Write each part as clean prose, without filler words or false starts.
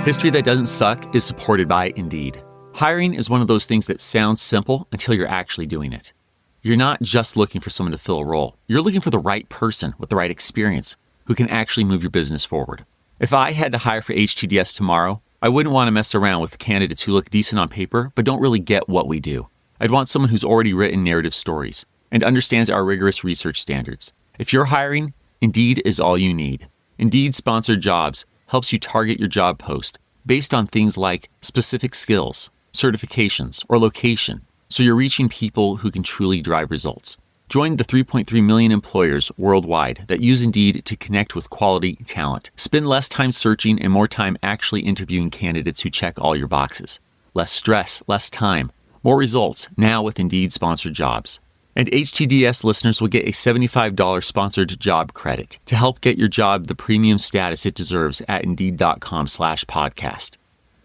History that doesn't suck is supported by Indeed. Hiring is one of those things that sounds simple until you're actually doing it. You're not just looking for someone to fill a role. You're looking for the right person with the right experience who can actually move your business forward. If I had to hire for HTDS tomorrow, I wouldn't want to mess around with candidates who look decent on paper but don't really get what we do. I'd want someone who's already written narrative stories and understands our rigorous research standards. If you're hiring, Indeed is all you need. Indeed Sponsored Jobs helps you target your job post based on things like specific skills, certifications, or location, so you're reaching people who can truly drive results. Join the 3.3 million employers worldwide that use Indeed to connect with quality talent. Spend less time searching and more time actually interviewing candidates who check all your boxes. Less stress, less time, more results now with Indeed Sponsored Jobs. And HTDS listeners will get a $75 sponsored job credit to help get your job the premium status it deserves at Indeed.com/podcast.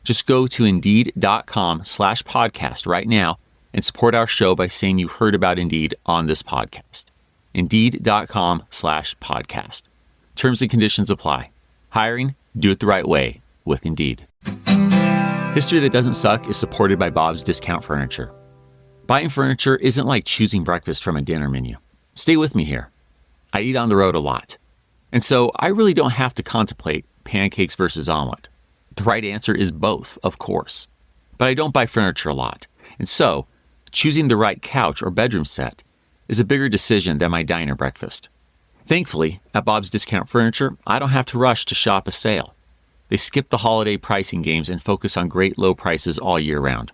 Just go to Indeed.com/podcast right now and support our show by saying you heard about Indeed on this podcast. Indeed.com/podcast. Terms and conditions apply. Hiring, do it the right way with Indeed. History that doesn't suck is supported by Bob's Discount Furniture. Buying furniture isn't like choosing breakfast from a dinner menu. Stay with me here. I eat on the road a lot. And so I really don't have to contemplate pancakes versus omelet. The right answer is both, of course. But I don't buy furniture a lot. And so choosing the right couch or bedroom set is a bigger decision than my diner breakfast. Thankfully, at Bob's Discount Furniture, I don't have to rush to shop a sale. They skip the holiday pricing games and focus on great low prices all year round.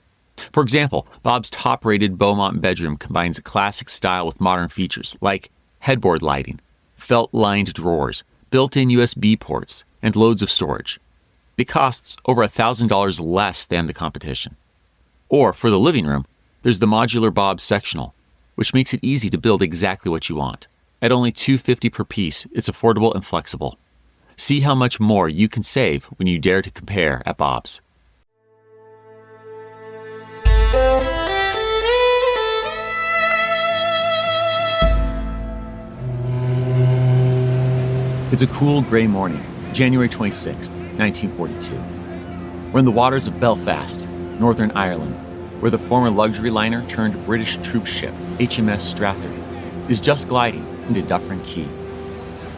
For example, Bob's top-rated Beaumont bedroom combines a classic style with modern features like headboard lighting, felt-lined drawers, built-in USB ports, and loads of storage. It costs over $1,000 less than the competition. Or for the living room, there's the modular Bob's sectional, which makes it easy to build exactly what you want. At only $250 per piece, it's affordable and flexible. See how much more you can save when you dare to compare at Bob's. It's a cool gray morning, January 26th, 1942. We're in the waters of Belfast, Northern Ireland, where the former luxury liner turned British troop ship, HMS Strathard, is just gliding into Dufferin Key.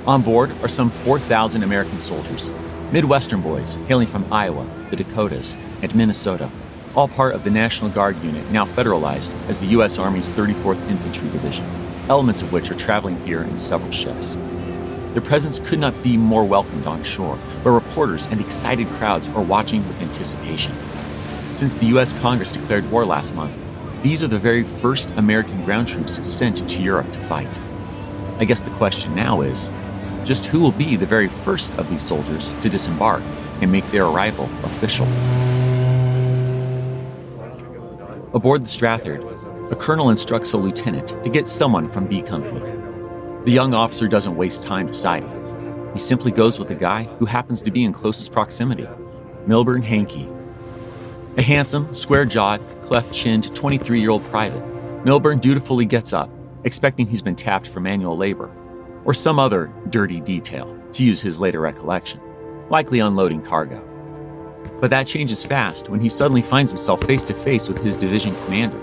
On board are some 4,000 American soldiers, Midwestern boys hailing from Iowa, the Dakotas, and Minnesota, all part of the National Guard unit now federalized as the U.S. Army's 34th Infantry Division, elements of which are traveling here in several ships. Their presence could not be more welcomed on shore, where reporters and excited crowds are watching with anticipation. Since the U.S. Congress declared war last month, these are the very first American ground troops sent to Europe to fight. I guess the question now is, just who will be the very first of these soldiers to disembark and make their arrival official? Aboard the Strathard, a colonel instructs a lieutenant to get someone from B Company. The young officer doesn't waste time deciding. He simply goes with the guy who happens to be in closest proximity, Milburn Hankey. A handsome, square-jawed, cleft-chinned 23-year-old private, Milburn dutifully gets up, expecting he's been tapped for manual labor, or some other dirty detail, to use his later recollection, likely unloading cargo. But that changes fast when he suddenly finds himself face-to-face with his division commander,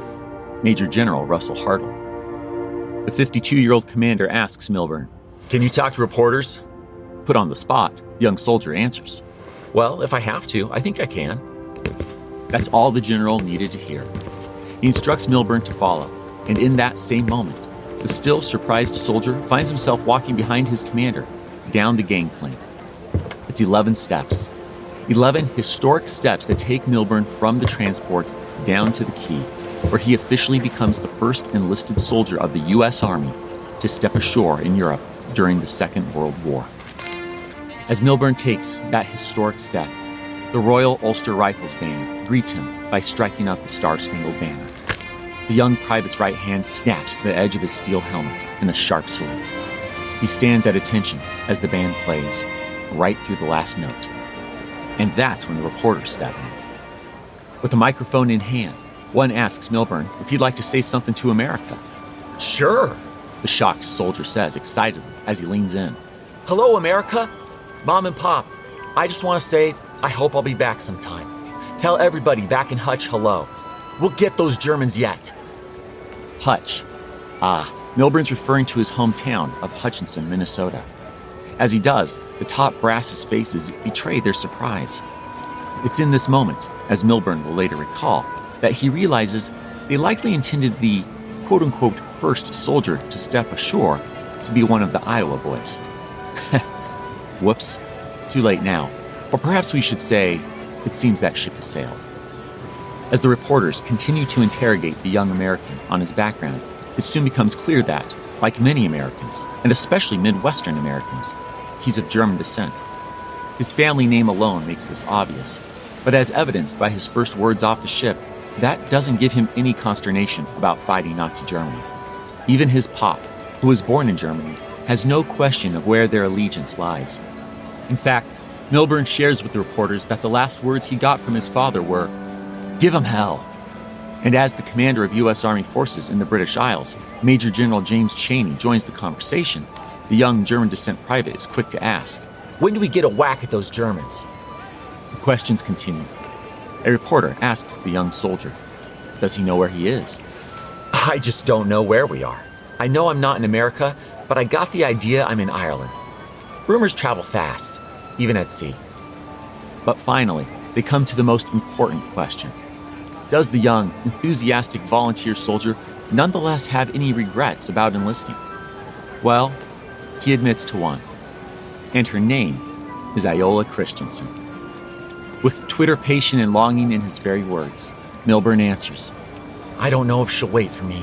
Major General Russell Hartle. The 52-year-old commander asks Milburn, "Can you talk to reporters?" Put on the spot, the young soldier answers, "Well, if I have to, I think I can." That's all the general needed to hear. He instructs Milburn to follow, and in that same moment, the still surprised soldier finds himself walking behind his commander, down the gangplank. It's 11 steps. 11 historic steps that take Milburn from the transport down to the quay, where he officially becomes the first enlisted soldier of the U.S. Army to step ashore in Europe during the Second World War. As Milburn takes that historic step, the Royal Ulster Rifles Band greets him by striking up the Star-Spangled Banner. The young private's right hand snaps to the edge of his steel helmet in a sharp salute. He stands at attention as the band plays, right through the last note. And that's when the reporters step in. With a microphone in hand, one asks Milburn if he'd like to say something to America. "Sure," the shocked soldier says excitedly as he leans in. "Hello, America. Mom and Pop, I just want to say I hope I'll be back sometime. Tell everybody back in Hutch hello. We'll get those Germans yet. Hutch. Milburn's referring to his hometown of Hutchinson, Minnesota. As he does, the top brass's faces betray their surprise. It's in this moment, as Milburn will later recall, that he realizes they likely intended the quote-unquote first soldier to step ashore to be one of the Iowa boys. Whoops, too late now. Or perhaps we should say, it seems that ship has sailed. As the reporters continue to interrogate the young American on his background, it soon becomes clear that, like many Americans, and especially Midwestern Americans, he's of German descent. His family name alone makes this obvious, but as evidenced by his first words off the ship, that doesn't give him any consternation about fighting Nazi Germany. Even his pop, who was born in Germany, has no question of where their allegiance lies. In fact, Milburn shares with the reporters that the last words he got from his father were, "Give 'em hell." And as the commander of U.S. Army forces in the British Isles, Major General James Chaney, joins the conversation, the young German descent private is quick to ask, "When do we get a whack at those Germans?" The questions continue. A reporter asks the young soldier, does he know where he is? "I just don't know where we are. I know I'm not in America, but I got the idea I'm in Ireland. Rumors travel fast, even at sea." But finally, they come to the most important question. Does the young, enthusiastic volunteer soldier nonetheless have any regrets about enlisting? Well, he admits to one. And her name is Iola Christensen. With twitterpation and longing in his very words, Milburn answers, "I don't know if she'll wait for me.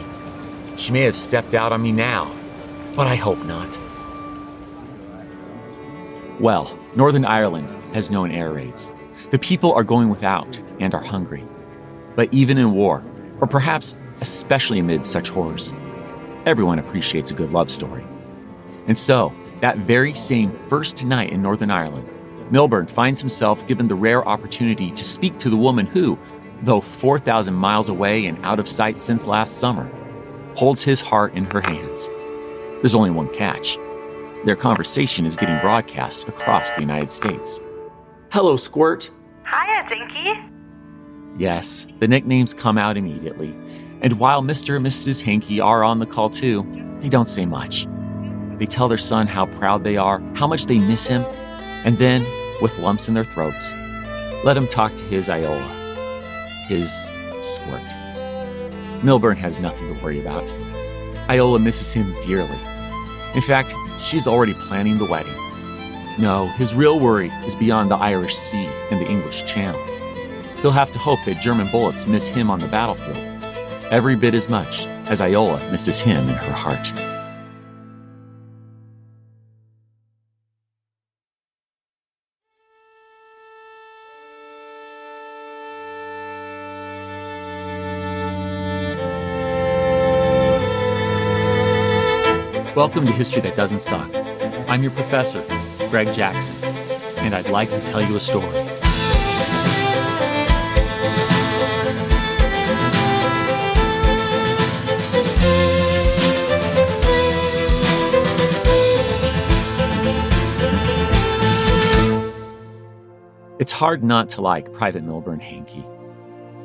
She may have stepped out on me now, but I hope not." Well, Northern Ireland has known air raids. The people are going without and are hungry. But even in war, or perhaps especially amid such horrors, everyone appreciates a good love story. And so, that very same first night in Northern Ireland, Milburn finds himself given the rare opportunity to speak to the woman who, though 4,000 miles away and out of sight since last summer, holds his heart in her hands. There's only one catch. Their conversation is getting broadcast across the United States. "Hello, Squirt." Hiya, Dinky. Yes, the nicknames come out immediately. And while Mr. and Mrs. Hankey are on the call too, they don't say much. They tell their son how proud they are, how much they miss him, and then, with lumps in their throats, let him talk to his Iola, his Squirt. Milburn has nothing to worry about. Iola misses him dearly. In fact, she's already planning the wedding. No, his real worry is beyond the Irish Sea and the English Channel. He'll have to hope that German bullets miss him on the battlefield, every bit as much as Iola misses him in her heart. Welcome to History That Doesn't Suck. I'm your professor, Greg Jackson, and I'd like to tell you a story. It's hard not to like Private Milburn Hankey.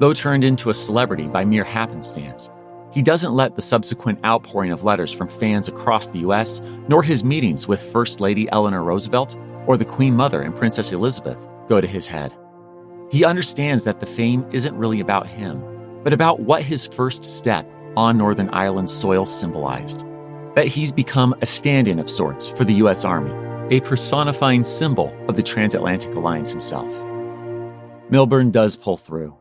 Though turned into a celebrity by mere happenstance, he doesn't let the subsequent outpouring of letters from fans across the U.S., nor his meetings with First Lady Eleanor Roosevelt or the Queen Mother and Princess Elizabeth go to his head. He understands that the fame isn't really about him, but about what his first step on Northern Ireland's soil symbolized. That he's become a stand-in of sorts for the U.S. Army, a personifying symbol of the Transatlantic Alliance himself. Milburn does pull through.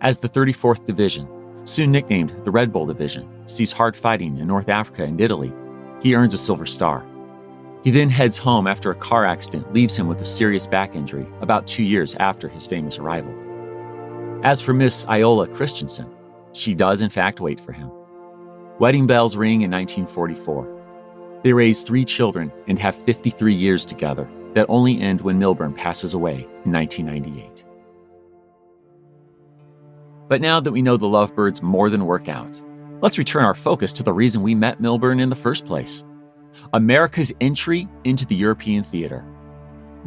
As the 34th Division, soon nicknamed the Red Bull Division, sees hard fighting in North Africa and Italy, he earns a Silver Star. He then heads home after a car accident leaves him with a serious back injury about 2 years after his famous arrival. As for Miss Iola Christensen, she does in fact wait for him. Wedding bells ring in 1944. They raise 3 children and have 53 years together that only end when Milburn passes away in 1998. But now that we know the lovebirds more than work out, let's return our focus to the reason we met Milburn in the first place: America's entry into the European theater.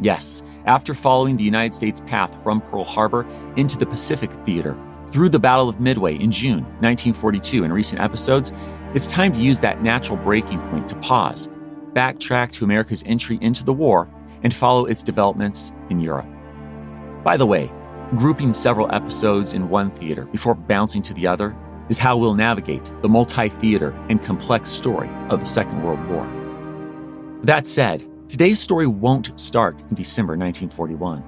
Yes, after following the United States path from Pearl Harbor into the Pacific Theater through the Battle of Midway in June 1942 in recent episodes, it's time to use that natural breaking point to pause, backtrack to America's entry into the war, and follow its developments in Europe. By the way, grouping several episodes in one theater before bouncing to the other is how we'll navigate the multi-theater and complex story of the Second World War. That said, today's story won't start in December 1941.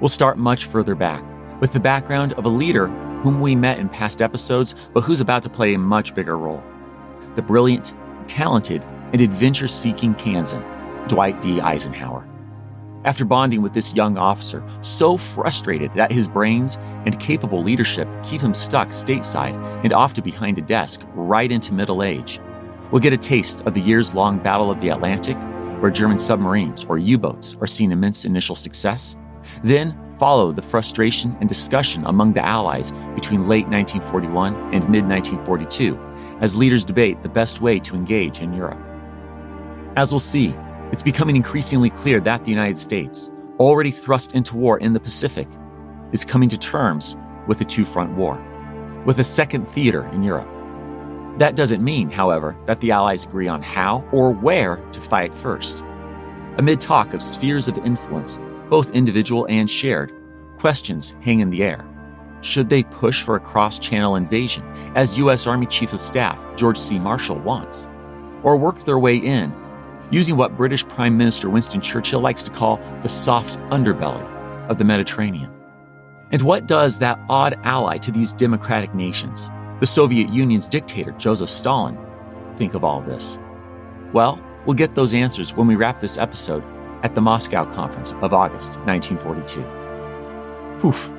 We'll start much further back, with the background of a leader whom we met in past episodes, but who's about to play a much bigger role. The brilliant, talented, and adventure-seeking Kansan, Dwight D. Eisenhower. After bonding with this young officer, so frustrated that his brains and capable leadership keep him stuck stateside and often behind a desk right into middle age, we'll get a taste of the years-long Battle of the Atlantic, where German submarines or U-boats are seeing immense initial success, then follow the frustration and discussion among the Allies between late 1941 and mid-1942 as leaders debate the best way to engage in Europe. As we'll see, it's becoming increasingly clear that the United States, already thrust into war in the Pacific, is coming to terms with a two-front war, with a second theater in Europe. That doesn't mean, however, that the Allies agree on how or where to fight first. Amid talk of spheres of influence, both individual and shared, questions hang in the air. Should they push for a cross-channel invasion, as U.S. Army Chief of Staff George C. Marshall wants, or work their way in, using what British Prime Minister Winston Churchill likes to call the soft underbelly of the Mediterranean? And what does that odd ally to these democratic nations, the Soviet Union's dictator Joseph Stalin, think of all this? Well, we'll get those answers when we wrap this episode at the Moscow Conference of August 1942. Poof,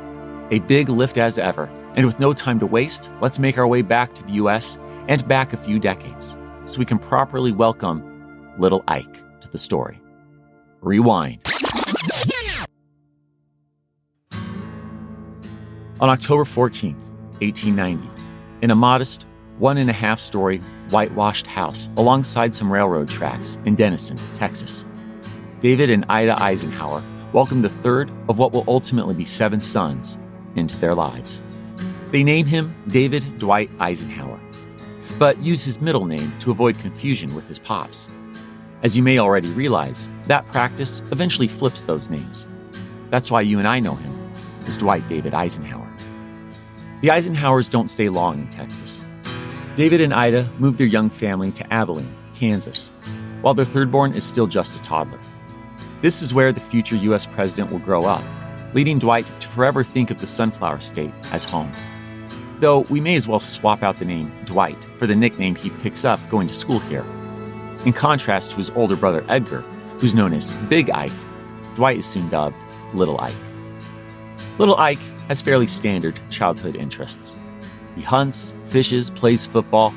a big lift as ever, and with no time to waste, let's make our way back to the US and back a few decades so we can properly welcome Little Ike to the story. Rewind. On October 14th, 1890, in a modest 1.5-story whitewashed house alongside some railroad tracks in Denison, Texas, David and Ida Eisenhower welcomed the third of what will ultimately be 7 sons into their lives. They name him David Dwight Eisenhower, but use his middle name to avoid confusion with his pops. As you may already realize, that practice eventually flips those names. That's why you and I know him as Dwight David Eisenhower. The Eisenhowers don't stay long in Texas. David and Ida moved their young family to Abilene, Kansas, while their thirdborn is still just a toddler. This is where the future U.S. president will grow up, leading Dwight to forever think of the Sunflower State as home. Though we may as well swap out the name Dwight for the nickname he picks up going to school here. In contrast to his older brother Edgar, who's known as Big Ike, Dwight is soon dubbed Little Ike. Little Ike has fairly standard childhood interests. He hunts, fishes, plays football,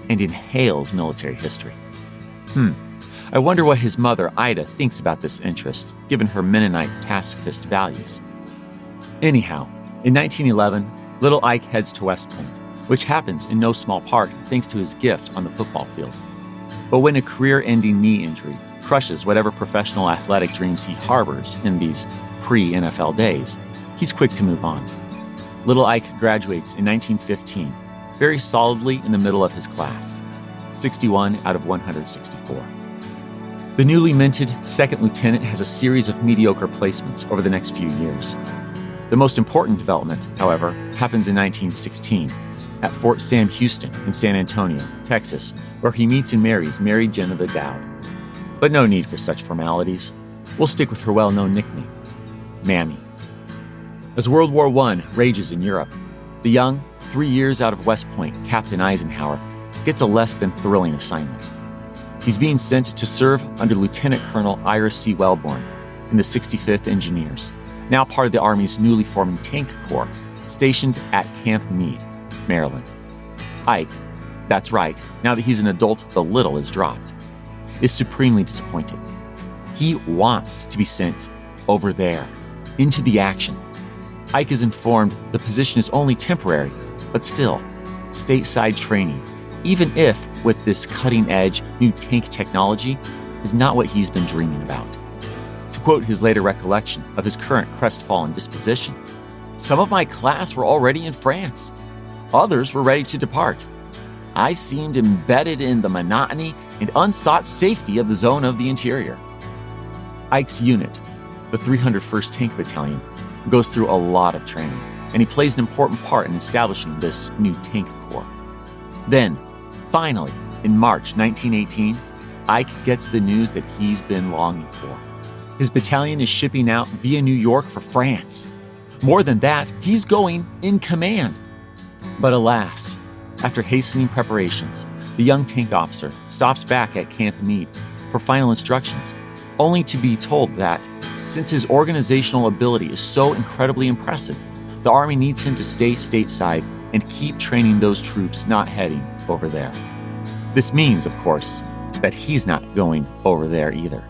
and inhales military history. I wonder what his mother, Ida, thinks about this interest, given her Mennonite pacifist values. Anyhow, in 1911, Little Ike heads to West Point, which happens in no small part thanks to his gift on the football field. But when a career-ending knee injury crushes whatever professional athletic dreams he harbors in these pre-NFL days, he's quick to move on. Little Ike graduates in 1915, very solidly in the middle of his class, 61 out of 164. The newly minted second lieutenant has a series of mediocre placements over the next few years. The most important development, however, happens in 1916 at Fort Sam Houston in San Antonio, Texas, where he meets and marries Mary Geneva Dowd. But no need for such formalities. We'll stick with her well-known nickname, Mammy. As World War I rages in Europe, the young, 3 years out of West Point Captain Eisenhower gets a less than thrilling assignment. He's being sent to serve under Lieutenant Colonel Ira C. Wellborn in the 65th Engineers, now part of the Army's newly forming Tank Corps, stationed at Camp Meade, Maryland. Ike, that's right, now that he's an adult, the little is dropped, is supremely disappointed. He wants to be sent over there, into the action. Ike is informed the position is only temporary, but still, stateside training, even if with this cutting-edge new tank technology, is not what he's been dreaming about. To quote his later recollection of his current crestfallen disposition, "Some of my class were already in France. Others were ready to depart. I seemed embedded in the monotony and unsought safety of the zone of the interior." Ike's unit, the 301st Tank Battalion, goes through a lot of training, and he plays an important part in establishing this new tank corps. Then, finally, in March 1918, Ike gets the news that he's been longing for. His battalion is shipping out via New York for France. More than that, he's going in command. But alas, after hastening preparations, the young tank officer stops back at Camp Meade for final instructions, only to be told that, since his organizational ability is so incredibly impressive, the Army needs him to stay stateside and keep training those troops not heading over there. This means, of course, that he's not going over there either.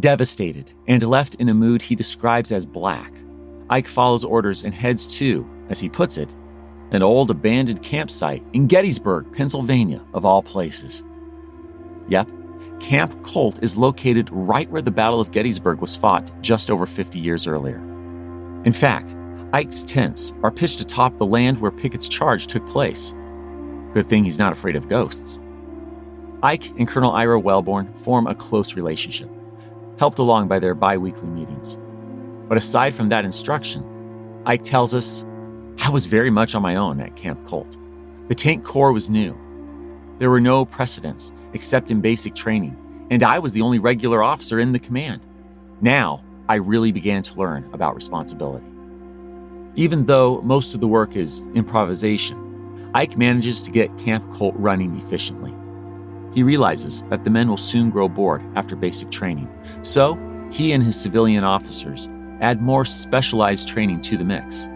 Devastated and left in a mood he describes as black, Ike follows orders and heads to, as he puts it, an old abandoned campsite in Gettysburg, Pennsylvania, of all places. Yep, Camp Colt is located right where the Battle of Gettysburg was fought just over 50 years earlier. In fact, Ike's tents are pitched atop the land where Pickett's charge took place. Good thing he's not afraid of ghosts. Ike and Colonel Ira Wellborn form a close relationship, helped along by their bi-weekly meetings. But aside from that instruction, Ike tells us, "I was very much on my own at Camp Colt. The tank corps was new. There were no precedents except in basic training, and I was the only regular officer in the command. Now, I really began to learn about responsibility." Even though most of the work is improvisation, Ike manages to get Camp Colt running efficiently. He realizes that the men will soon grow bored after basic training, so he and his civilian officers add more specialized training to the mix.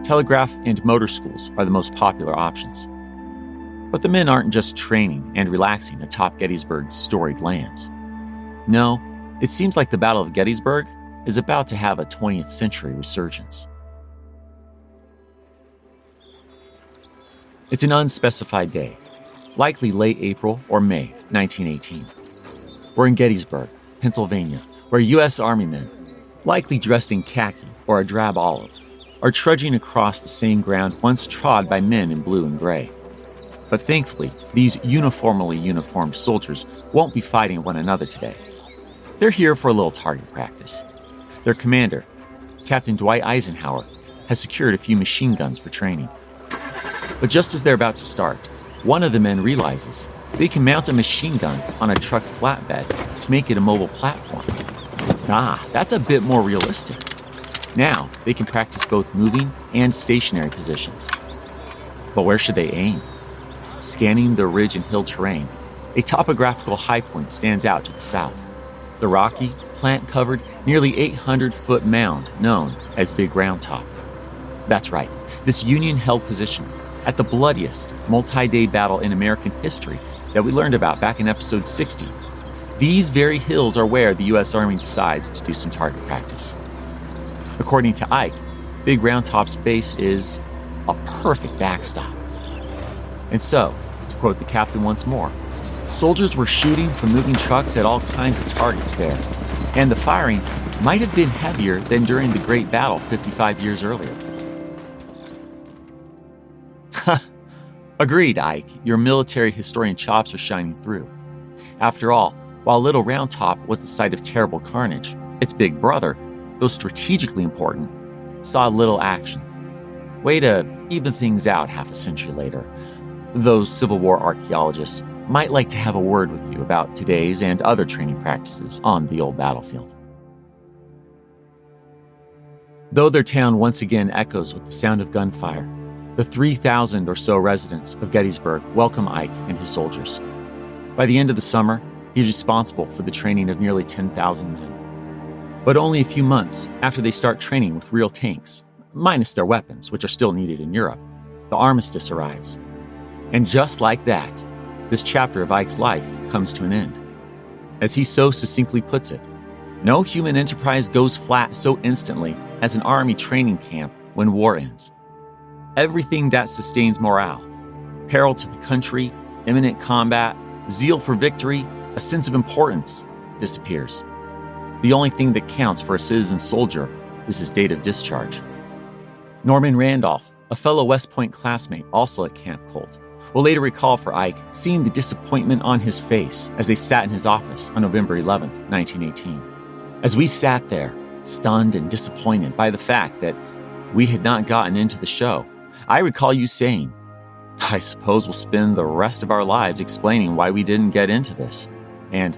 Telegraph and motor schools are the most popular options. But the men aren't just training and relaxing atop Gettysburg's storied lands. No, it seems like the Battle of Gettysburg is about to have a 20th century resurgence. It's an unspecified day, likely late April or May 1918. We're in Gettysburg, Pennsylvania, where U.S. Army men, likely dressed in khaki or a drab olive, are trudging across the same ground once trod by men in blue and gray. But thankfully, these uniformly uniformed soldiers won't be fighting one another today. They're here for a little target practice. Their commander, Captain Dwight Eisenhower, has secured a few machine guns for training. But just as they're about to start, one of the men realizes they can mount a machine gun on a truck flatbed to make it a mobile platform. That's a bit more realistic. Now they can practice both moving and stationary positions. But where should they aim? Scanning the ridge and hill terrain, a topographical high point stands out to the south. The rocky, plant-covered, nearly 800-foot mound known as Big Round Top. That's right, this Union-held position at the bloodiest multi-day battle in American history that we learned about back in episode 60. These very hills are where the U.S. Army decides to do some target practice. According to Ike, Big Round Top's base is a perfect backstop. And so, to quote the captain once more, soldiers were shooting from moving trucks at all kinds of targets there, and the firing might have been heavier than during the Great Battle 55 years earlier. Agreed, Ike. Your military historian chops are shining through. After all, while Little Round Top was the site of terrible carnage, its big brother, though strategically important, saw little action. Way to even things out half a century later. Those Civil War archaeologists might like to have a word with you about today's and other training practices on the old battlefield. Though their town once again echoes with the sound of gunfire, the 3,000 or so residents of Gettysburg welcome Ike and his soldiers. By the end of the summer, he's responsible for the training of nearly 10,000 men. But only a few months after they start training with real tanks, minus their weapons, which are still needed in Europe, the armistice arrives. And just like that, this chapter of Ike's life comes to an end. As he so succinctly puts it, no human enterprise goes flat so instantly as an army training camp when war ends. Everything that sustains morale, peril to the country, imminent combat, zeal for victory, a sense of importance, disappears. The only thing that counts for a citizen soldier is his date of discharge. Norman Randolph, a fellow West Point classmate also at Camp Colt, will later recall for Ike seeing the disappointment on his face as they sat in his office on November 11, 1918. As we sat there, stunned and disappointed by the fact that we had not gotten into the show, I recall you saying, "I suppose we'll spend the rest of our lives explaining why we didn't get into this. And,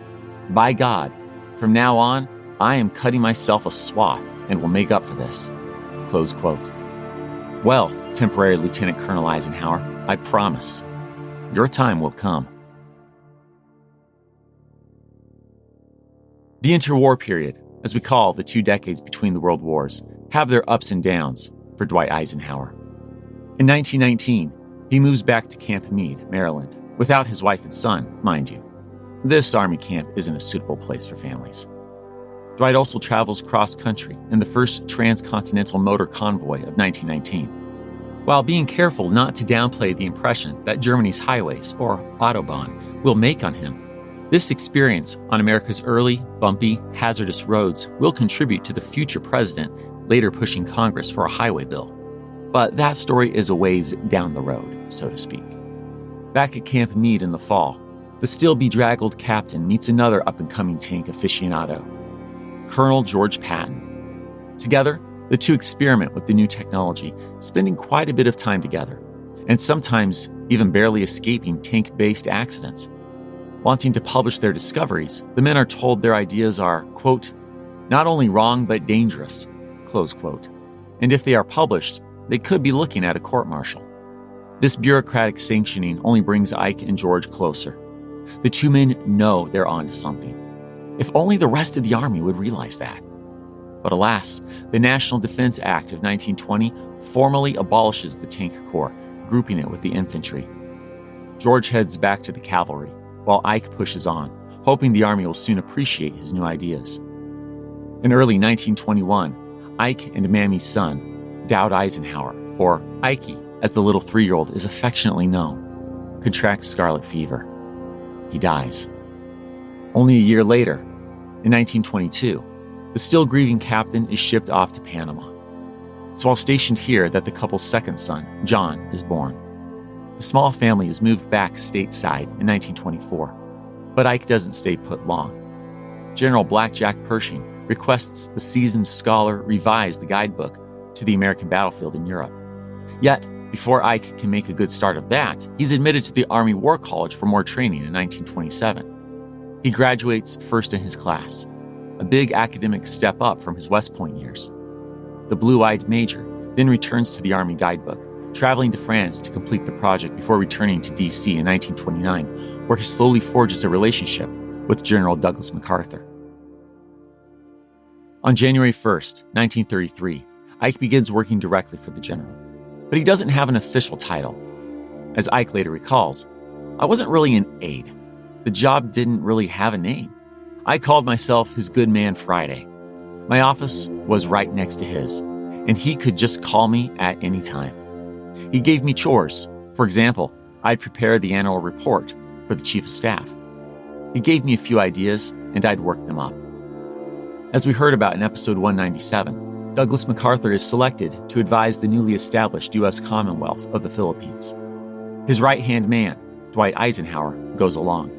by God, from now on, I am cutting myself a swath and will make up for this." Close quote. Well, temporary Lieutenant Colonel Eisenhower, I promise, your time will come. The interwar period, as we call the 2 decades between the world wars, have their ups and downs for Dwight Eisenhower. In 1919, he moves back to Camp Meade, Maryland, without his wife and son, mind you. This army camp isn't a suitable place for families. Dwight also travels cross-country in the first transcontinental motor convoy of 1919, while being careful not to downplay the impression that Germany's highways, or Autobahn, will make on him. This experience on America's early, bumpy, hazardous roads will contribute to the future president later pushing Congress for a highway bill. But that story is a ways down the road, so to speak. Back at Camp Meade in the fall, the still bedraggled captain meets another up-and-coming tank aficionado, Colonel George Patton. Together, the two experiment with the new technology, spending quite a bit of time together, and sometimes even barely escaping tank-based accidents. Wanting to publish their discoveries, the men are told their ideas are, quote, not only wrong but dangerous, close quote. And if they are published, they could be looking at a court-martial. This bureaucratic sanctioning only brings Ike and George closer. The two men know they're onto something. If only the rest of the Army would realize that. But alas, the National Defense Act of 1920 formally abolishes the Tank Corps, grouping it with the infantry. George heads back to the cavalry, while Ike pushes on, hoping the Army will soon appreciate his new ideas. In early 1921, Ike and Mammy's son, Dowd Eisenhower, or Ikey, as the little 3-year-old is affectionately known, contracts scarlet fever. He dies. Only a year later, in 1922, the still grieving captain is shipped off to Panama. It's while stationed here that the couple's second son, John, is born. The small family is moved back stateside in 1924, but Ike doesn't stay put long. General Blackjack Pershing requests the seasoned scholar revise the guidebook to the American battlefield in Europe. Yet, before Ike can make a good start of that, he's admitted to the Army War College for more training in 1927. He graduates first in his class, a big academic step up from his West Point years. The blue-eyed major then returns to the Army guidebook, traveling to France to complete the project before returning to D.C. in 1929, where he slowly forges a relationship with General Douglas MacArthur. On January 1st, 1933, Ike begins working directly for the general, but he doesn't have an official title. As Ike later recalls, "I wasn't really an aide. The job didn't really have a name. I called myself his good man Friday. My office was right next to his, and he could just call me at any time. He gave me chores. For example, I'd prepare the annual report for the chief of staff. He gave me a few ideas, and I'd work them up." As we heard about in episode 197, Douglas MacArthur is selected to advise the newly established U.S. Commonwealth of the Philippines. His right-hand man, Dwight Eisenhower, goes along.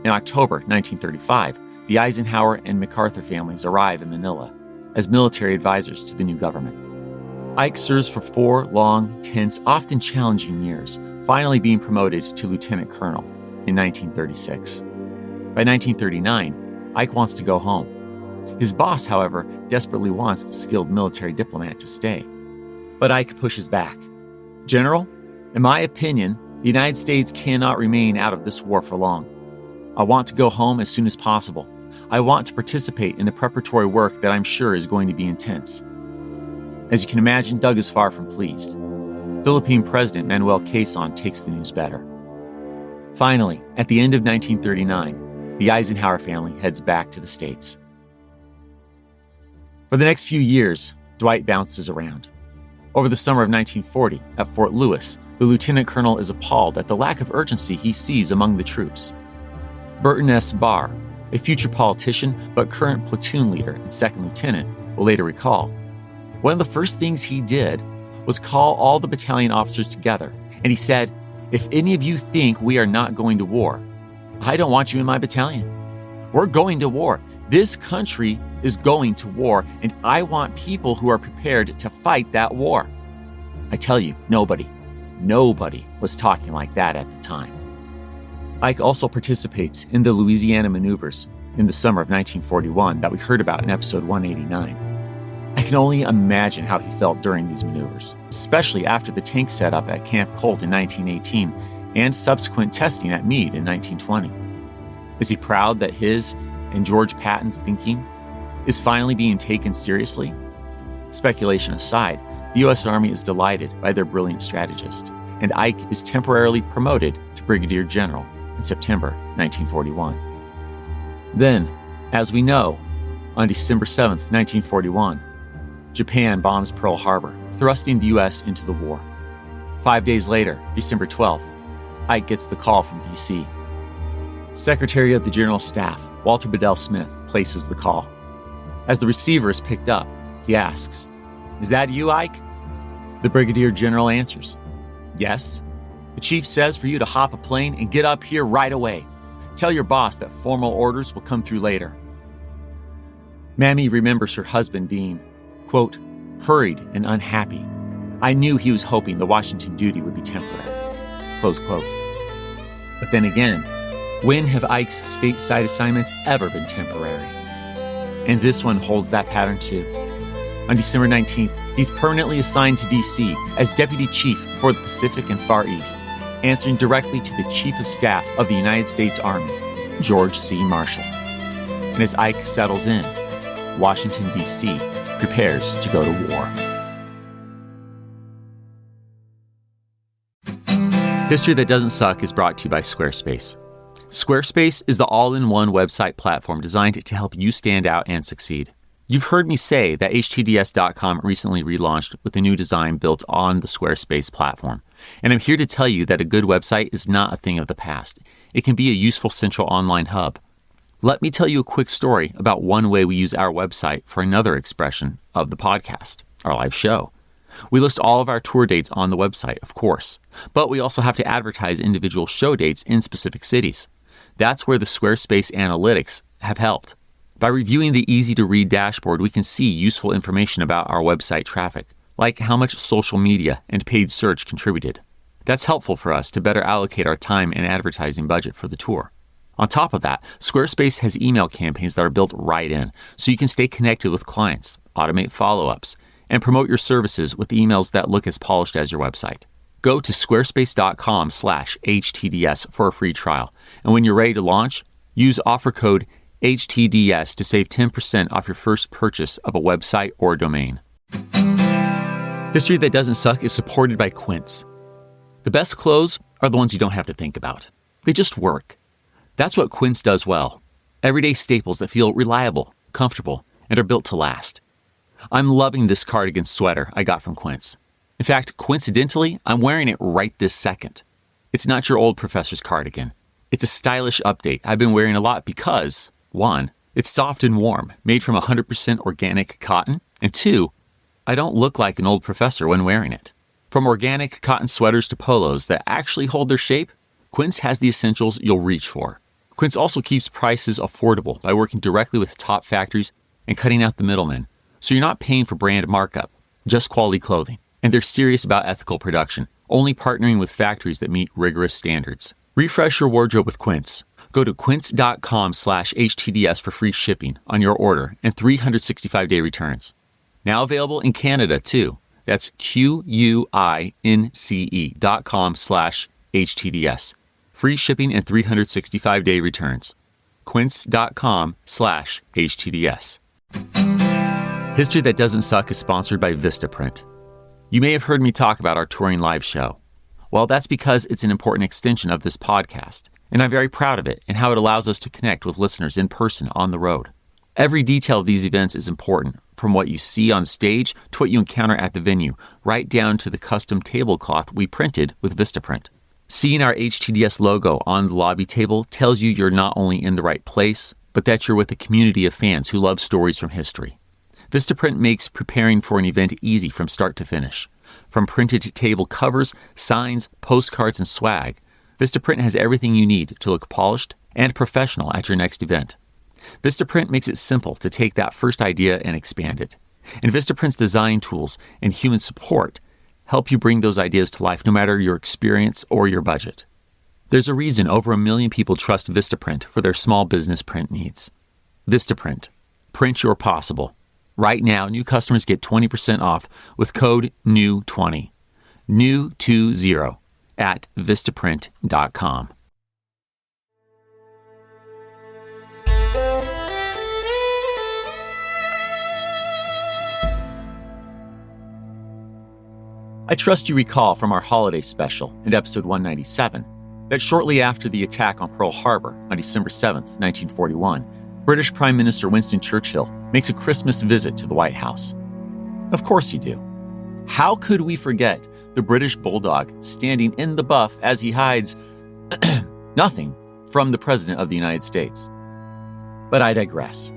In October 1935, the Eisenhower and MacArthur families arrive in Manila as military advisors to the new government. Ike serves for 4 long, tense, often challenging years, finally being promoted to lieutenant colonel in 1936. By 1939, Ike wants to go home. His boss, however, desperately wants the skilled military diplomat to stay. But Ike pushes back. "General, in my opinion, the United States cannot remain out of this war for long. I want to go home as soon as possible. I want to participate in the preparatory work that I'm sure is going to be intense." As you can imagine, Doug is far from pleased. Philippine President Manuel Quezon takes the news better. Finally, at the end of 1939, the Eisenhower family heads back to the States. For the next few years, Dwight bounces around. Over the summer of 1940, at Fort Lewis, the lieutenant colonel is appalled at the lack of urgency he sees among the troops. Burton S. Barr, a future politician but current platoon leader and second lieutenant, will later recall. One of the first things he did was call all the battalion officers together, and he said, "If any of you think we are not going to war, I don't want you in my battalion. We're going to war. This country is going to war, and I want people who are prepared to fight that war." I tell you, nobody was talking like that at the time. Ike also participates in the Louisiana maneuvers in the summer of 1941 that we heard about in episode 189. I can only imagine how he felt during these maneuvers, especially after the tank setup at Camp Colt in 1918 and subsequent testing at Meade in 1920. Is he proud that his and George Patton's thinking is finally being taken seriously? Speculation aside, the U.S. Army is delighted by their brilliant strategist, and Ike is temporarily promoted to Brigadier General in September 1941. Then, as we know, on December 7th, 1941, Japan bombs Pearl Harbor, thrusting the U.S. into the war. 5 days later, December 12th, Ike gets the call from D.C. Secretary of the General Staff, Walter Bedell Smith, places the call. As the receiver is picked up, he asks, "Is that you, Ike?" The Brigadier General answers, "Yes. The chief says for you to hop a plane and get up here right away. Tell your boss that formal orders will come through later." Mammy remembers her husband being, quote, "hurried and unhappy. I knew he was hoping the Washington duty would be temporary," close quote. But then again, when have Ike's stateside assignments ever been temporary? And this one holds that pattern too. On December 19th, he's permanently assigned to D.C. as Deputy Chief for the Pacific and Far East, answering directly to the Chief of Staff of the United States Army, George C. Marshall. And as Ike settles in, Washington, D.C. prepares to go to war. History That Doesn't Suck is brought to you by Squarespace. Squarespace is the all-in-one website platform designed to help you stand out and succeed. You've heard me say that HTDS.com recently relaunched with a new design built on the Squarespace platform. And I'm here to tell you that a good website is not a thing of the past. It can be a useful central online hub. Let me tell you a quick story about one way we use our website for another expression of the podcast, our live show. We list all of our tour dates on the website, of course, but we also have to advertise individual show dates in specific cities. That's where the Squarespace analytics have helped. By reviewing the easy-to-read dashboard, we can see useful information about our website traffic, like how much social media and paid search contributed. That's helpful for us to better allocate our time and advertising budget for the tour. On top of that, Squarespace has email campaigns that are built right in, so you can stay connected with clients, automate follow-ups, and promote your services with emails that look as polished as your website. Go to squarespace.com/HTDS for a free trial. And when you're ready to launch, use offer code HTDS to save 10% off your first purchase of a website or domain. History That Doesn't Suck is supported by Quince. The best clothes are the ones you don't have to think about. They just work. That's what Quince does well. Everyday staples that feel reliable, comfortable, and are built to last. I'm loving this cardigan sweater I got from Quince. In fact, coincidentally, I'm wearing it right this second. It's not your old professor's cardigan. It's a stylish update I've been wearing a lot because, 1, it's soft and warm, made from 100% organic cotton, and 2, I don't look like an old professor when wearing it. From organic cotton sweaters to polos that actually hold their shape, Quince has the essentials you'll reach for. Quince also keeps prices affordable by working directly with top factories and cutting out the middlemen, so you're not paying for brand markup, just quality clothing. And they're serious about ethical production, only partnering with factories that meet rigorous standards. Refresh your wardrobe with Quince. Go to quince.com/HTDS for free shipping on your order and 365-day returns. Now available in Canada, too. That's QUINCE.com/HTDS. Free shipping and 365-day returns. Quince.com/HTDS. History That Doesn't Suck is sponsored by Vistaprint. You may have heard me talk about our touring live show. Well, that's because it's an important extension of this podcast, and I'm very proud of it and how it allows us to connect with listeners in person on the road. Every detail of these events is important, from what you see on stage to what you encounter at the venue, right down to the custom tablecloth we printed with Vistaprint. Seeing our HTDS logo on the lobby table tells you you're not only in the right place, but that you're with a community of fans who love stories from history. Vistaprint makes preparing for an event easy from start to finish. From printed table covers, signs, postcards, and swag, Vistaprint has everything you need to look polished and professional at your next event. Vistaprint makes it simple to take that first idea and expand it. And Vistaprint's design tools and human support help you bring those ideas to life no matter your experience or your budget. There's a reason over 1 million people trust Vistaprint for their small business print needs. Vistaprint. Print your possible. Right now, new customers get 20% off with code NEW20. NEW20 at Vistaprint.com. I trust you recall from our holiday special in episode 197 that shortly after the attack on Pearl Harbor on December 7, 1941, British Prime Minister Winston Churchill makes a Christmas visit to the White House. Of course you do. How could we forget the British bulldog standing in the buff as he hides nothing from the President of the United States? But I digress.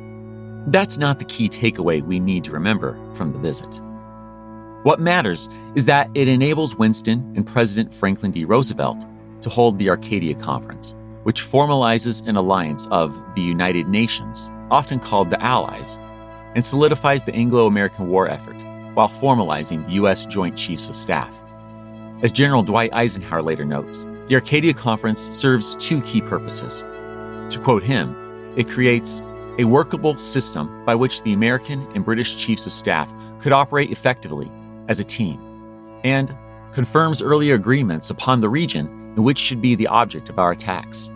That's not the key takeaway we need to remember from the visit. What matters is that it enables Winston and President Franklin D. Roosevelt to hold the Arcadia Conference, which formalizes an alliance of the United Nations, often called the Allies, and solidifies the Anglo-American war effort while formalizing the U.S. Joint Chiefs of Staff. As General Dwight Eisenhower later notes, the Arcadia Conference serves two key purposes. To quote him, it creates a workable system by which the American and British Chiefs of Staff could operate effectively as a team, and confirms earlier agreements upon the region in which should be the object of our attacks.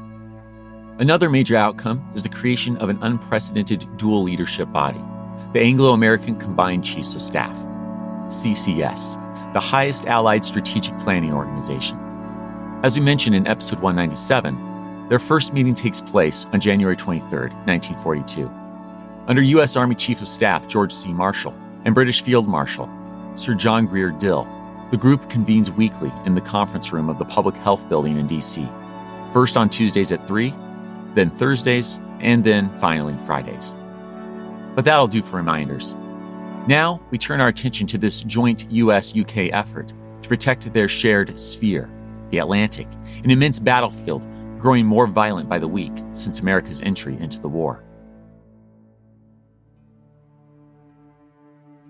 Another major outcome is the creation of an unprecedented dual leadership body, the Anglo-American Combined Chiefs of Staff, CCS, the highest Allied strategic planning organization. As we mentioned in episode 197, their first meeting takes place on January 23, 1942. Under U.S. Army Chief of Staff George C. Marshall and British Field Marshal Sir John Grier Dill, the group convenes weekly in the conference room of the Public Health Building in D.C., first on Tuesdays at 3, then Thursdays, and then finally Fridays. But that'll do for reminders. Now we turn our attention to this joint U.S.-UK effort to protect their shared sphere, the Atlantic, an immense battlefield growing more violent by the week since America's entry into the war.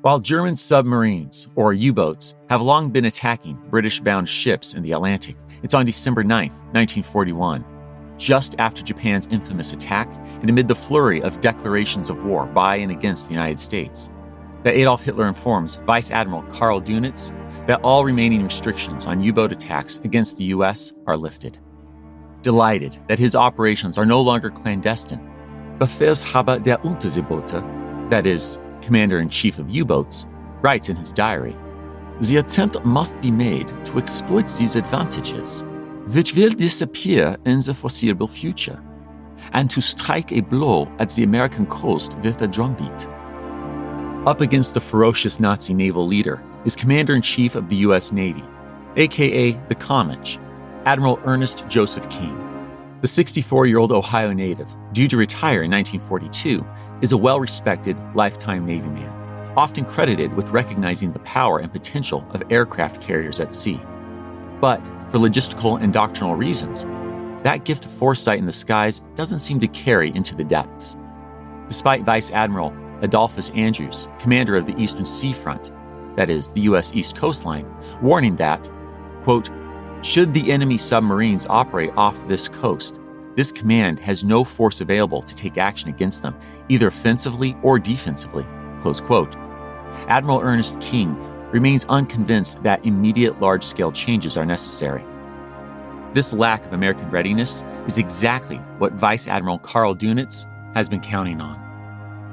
While German submarines, or U-boats, have long been attacking British-bound ships in the Atlantic, it's on December 9, 1941, just after Japan's infamous attack and amid the flurry of declarations of war by and against the United States, that Adolf Hitler informs Vice Admiral Karl Dönitz that all remaining restrictions on U-boat attacks against the U.S. are lifted. Delighted that his operations are no longer clandestine, Befehlshaber der Unterseeboote, that is, Commander-in-Chief of U-boats, writes in his diary, "The attempt must be made to exploit these advantages, which will disappear in the foreseeable future, and to strike a blow at the American coast with a drumbeat." Up against the ferocious Nazi naval leader is Commander-in-Chief of the U.S. Navy, aka the Comanche, Admiral Ernest Joseph King. The 64-year-old Ohio native, due to retire in 1942, is a well-respected lifetime Navy man, often credited with recognizing the power and potential of aircraft carriers at sea. But for logistical and doctrinal reasons, that gift of foresight in the skies doesn't seem to carry into the depths. Despite Vice Admiral Adolphus Andrews, commander of the Eastern Seafront, that is, the U.S. East Coastline, warning that, quote, "Should the enemy submarines operate off this coast, this command has no force available to take action against them, either offensively or defensively," close quote. Admiral Ernest King remains unconvinced that immediate large-scale changes are necessary. This lack of American readiness is exactly what Vice Admiral Karl Dönitz has been counting on.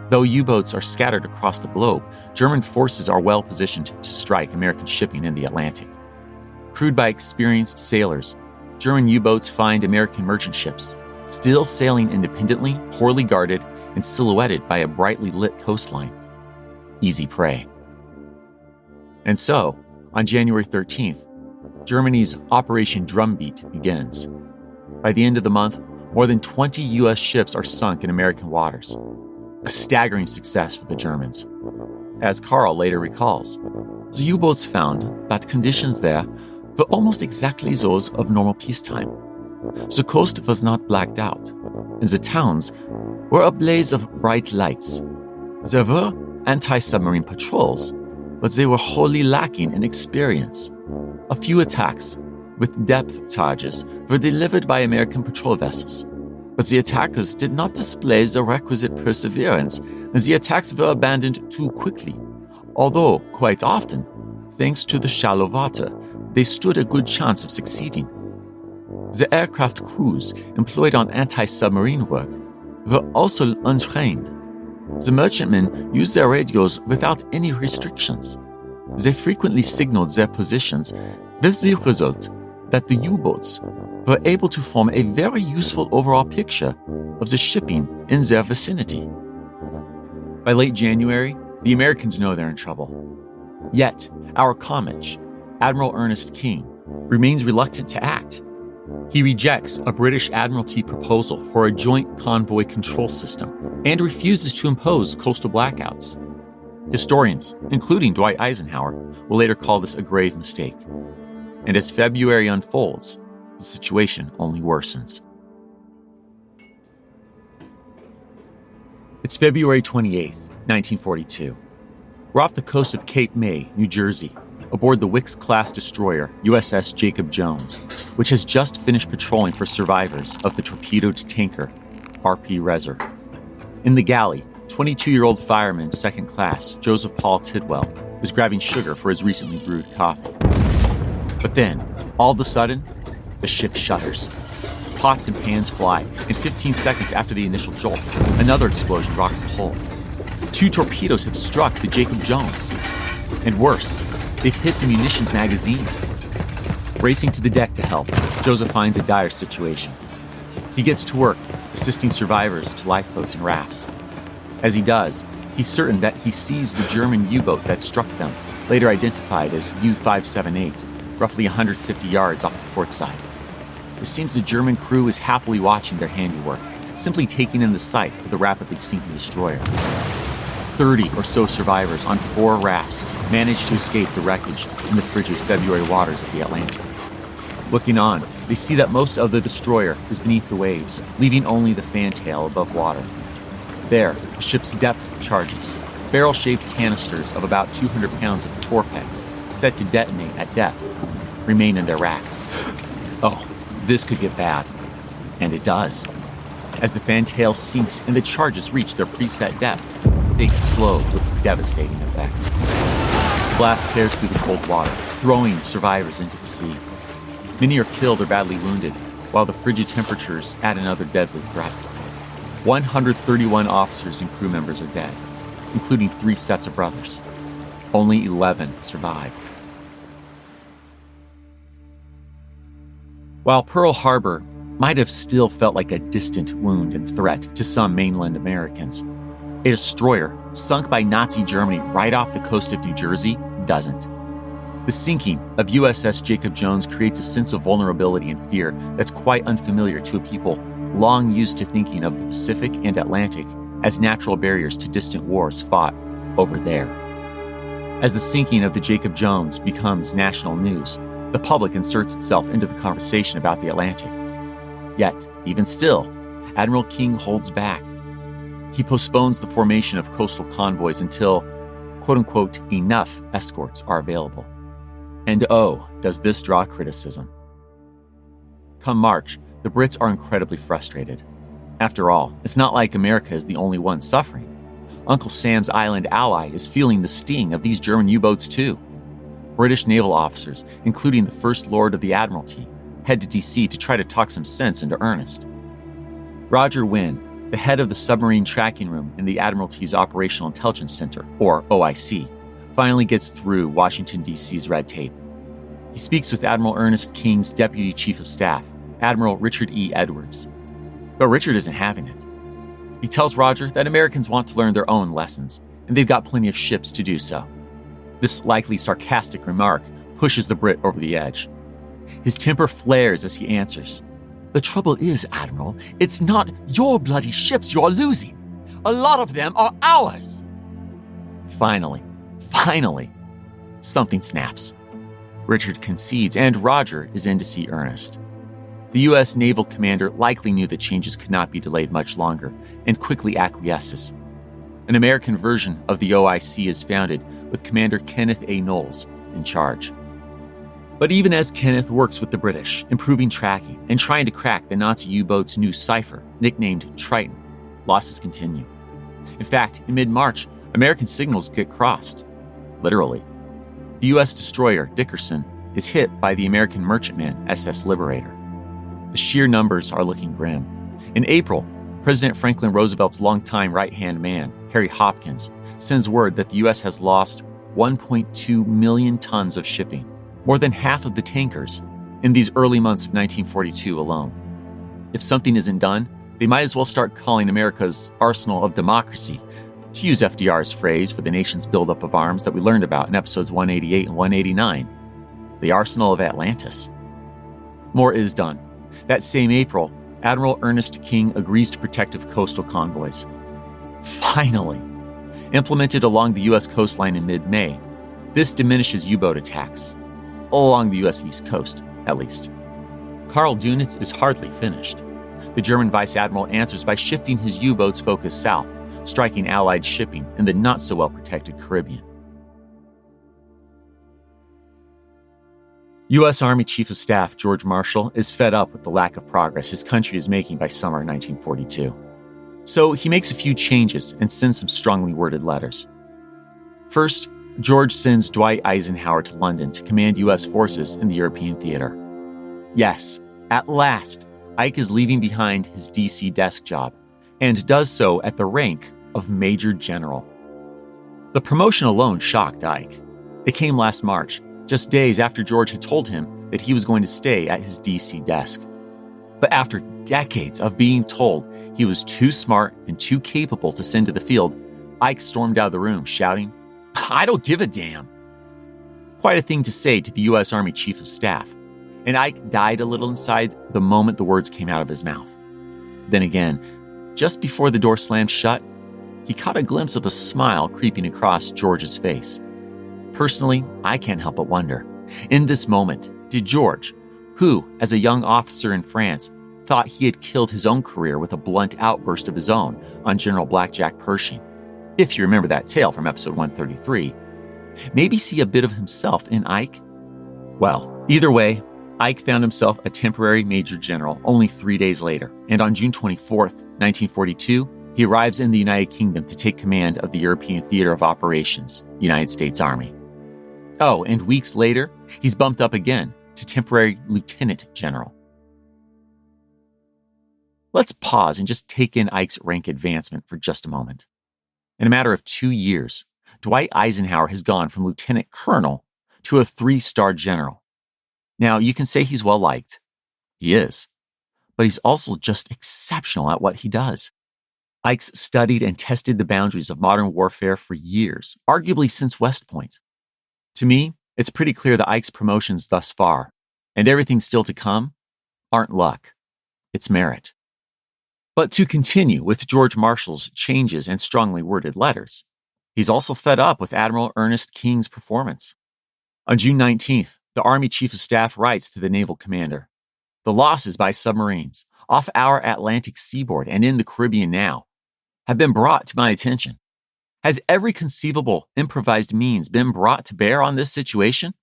Though U-boats are scattered across the globe, German forces are well positioned to strike American shipping in the Atlantic. Crewed by experienced sailors, German U-boats find American merchant ships, still sailing independently, poorly guarded, and silhouetted by a brightly lit coastline. Easy prey. And so, on January 13th, Germany's Operation Drumbeat begins. By the end of the month, more than 20 U.S. ships are sunk in American waters. A staggering success for the Germans. As Karl later recalls, the U-boats found that conditions there were almost exactly those of normal peacetime. The coast was not blacked out, and the towns were a blaze of bright lights. There were anti-submarine patrols, but they were wholly lacking in experience. A few attacks with depth charges were delivered by American patrol vessels, but the attackers did not display the requisite perseverance, and the attacks were abandoned too quickly. Although, quite often, thanks to the shallow water, they stood a good chance of succeeding. The aircraft crews employed on anti-submarine work were also untrained. The merchantmen used their radios without any restrictions. They frequently signaled their positions, with the result that the U-boats were able to form a very useful overall picture of the shipping in their vicinity. By late January, the Americans know they're in trouble. Yet, our Commodore, Admiral Ernest King, remains reluctant to act. He rejects a British Admiralty proposal for a joint convoy control system and refuses to impose coastal blackouts. Historians, including Dwight Eisenhower, will later call this a grave mistake. And as February unfolds, the situation only worsens. It's February 28th, 1942. We're off the coast of Cape May, New Jersey, aboard the Wicks-class destroyer USS Jacob Jones, which has just finished patrolling for survivors of the torpedoed tanker R.P. Rezer. In the galley, 22-year-old fireman second class Joseph Paul Tidwell is grabbing sugar for his recently brewed coffee. But then, all of a sudden, the ship shudders. Pots and pans fly, and 15 seconds after the initial jolt, another explosion rocks the hull. 2 torpedoes have struck the Jacob Jones. And worse, they've hit the munitions magazine. Racing to the deck to help, Joseph finds a dire situation. He gets to work, assisting survivors to lifeboats and rafts. As he does, he's certain that he sees the German U-boat that struck them, later identified as U-578, roughly 150 yards off the port side. It seems the German crew is happily watching their handiwork, simply taking in the sight of the rapidly sinking destroyer. 30 or so survivors on 4 rafts managed to escape the wreckage in the frigid February waters of the Atlantic. Looking on, they see that most of the destroyer is beneath the waves, leaving only the fantail above water. There, the ship's depth charges, barrel-shaped canisters of about 200 pounds of torpex, set to detonate at depth, remain in their racks. Oh, this could get bad. And it does. As the fantail sinks and the charges reach their preset depth, they explode with devastating effect. The blast tears through the cold water, throwing survivors into the sea. Many are killed or badly wounded, while the frigid temperatures add another deadly threat. 131 officers and crew members are dead, including 3 sets of brothers. Only 11 survive. While Pearl Harbor might have still felt like a distant wound and threat to some mainland Americans, a destroyer sunk by Nazi Germany right off the coast of New Jersey doesn't. The sinking of USS Jacob Jones creates a sense of vulnerability and fear that's quite unfamiliar to a people long used to thinking of the Pacific and Atlantic as natural barriers to distant wars fought over there. As the sinking of the Jacob Jones becomes national news, the public inserts itself into the conversation about the Atlantic. Yet, even still, Admiral King holds back. He postpones the formation of coastal convoys until, quote-unquote, enough escorts are available. And oh, does this draw criticism. Come March, the Brits are incredibly frustrated. After all, it's not like America is the only one suffering. Uncle Sam's island ally is feeling the sting of these German U-boats too. British naval officers, including the First Lord of the Admiralty, head to D.C. to try to talk some sense into Ernest. Roger Wynne, the head of the submarine tracking room in the Admiralty's Operational Intelligence Center, or OIC, finally gets through Washington, D.C.'s red tape. He speaks with Admiral Ernest King's Deputy Chief of Staff, Admiral Richard E. Edwards. But Richard isn't having it. He tells Roger that Americans want to learn their own lessons, and they've got plenty of ships to do so. This likely sarcastic remark pushes the Brit over the edge. His temper flares as he answers. The trouble is, Admiral, it's not your bloody ships you're losing. A lot of them are ours. Finally, something snaps. Richard concedes, and Roger is in to see Ernest. The U.S. naval commander likely knew that changes could not be delayed much longer and quickly acquiesces. An American version of the OIC is founded with Commander Kenneth A. Knowles in charge. But even as Kenneth works with the British, improving tracking and trying to crack the Nazi U-boat's new cipher, nicknamed Triton, losses continue. In fact, in mid-March, American signals get crossed. Literally. The U.S. destroyer, Dickerson, is hit by the American merchantman, SS Liberator. The sheer numbers are looking grim. In April, President Franklin Roosevelt's longtime right-hand man, Harry Hopkins, sends word that the U.S. has lost 1.2 million tons of shipping, more than half of the tankers, in these early months of 1942 alone. If something isn't done, they might as well start calling America's arsenal of democracy, to use FDR's phrase for the nation's buildup of arms that we learned about in episodes 188 and 189, the Arsenal of Atlantis. More is done. That same April, Admiral Ernest King agrees to protective coastal convoys. Finally, implemented along the U.S. coastline in mid-May, this diminishes U-boat attacks, along the U.S. East Coast, at least. Karl Dönitz is hardly finished. The German Vice Admiral answers by shifting his U-boats' focus south, striking Allied shipping in the not-so-well-protected Caribbean. U.S. Army Chief of Staff George Marshall is fed up with the lack of progress his country is making by summer 1942. So he makes a few changes and sends some strongly worded letters. First, George sends Dwight Eisenhower to London to command U.S. forces in the European theater. Yes, at last, Ike is leaving behind his D.C. desk job, and does so at the rank of Major General. The promotion alone shocked Ike. It came last March, just days after George had told him that he was going to stay at his D.C. desk. But after decades of being told he was too smart and too capable to send to the field, Ike stormed out of the room, shouting, "I don't give a damn." Quite a thing to say to the U.S. Army Chief of Staff, and Ike died a little inside the moment the words came out of his mouth. Then again, just before the door slammed shut, he caught a glimpse of a smile creeping across George's face. Personally, I can't help but wonder, in this moment, did George, who, as a young officer in France, thought he had killed his own career with a blunt outburst of his own on General Blackjack Pershing, if you remember that tale from episode 133, maybe see a bit of himself in Ike? Well, either way, Ike found himself a temporary major general only 3 days later, and on June 24th, 1942, he arrives in the United Kingdom to take command of the European Theater of Operations, United States Army. Oh, and weeks later, he's bumped up again to temporary lieutenant general. Let's pause and just take in Ike's rank advancement for just a moment. In a matter of 2 years, Dwight Eisenhower has gone from lieutenant colonel to a 3-star general. Now, you can say he's well-liked. He is. But he's also just exceptional at what he does. Ike's studied and tested the boundaries of modern warfare for years, arguably since West Point. To me, it's pretty clear that Ike's promotions thus far, and everything still to come, aren't luck. It's merit. But to continue with George Marshall's changes and strongly worded letters, he's also fed up with Admiral Ernest King's performance. On June 19th, the Army Chief of Staff writes to the naval commander, "The losses by submarines off our Atlantic seaboard and in the Caribbean now have been brought to my attention. Has every conceivable improvised means been brought to bear on this situation?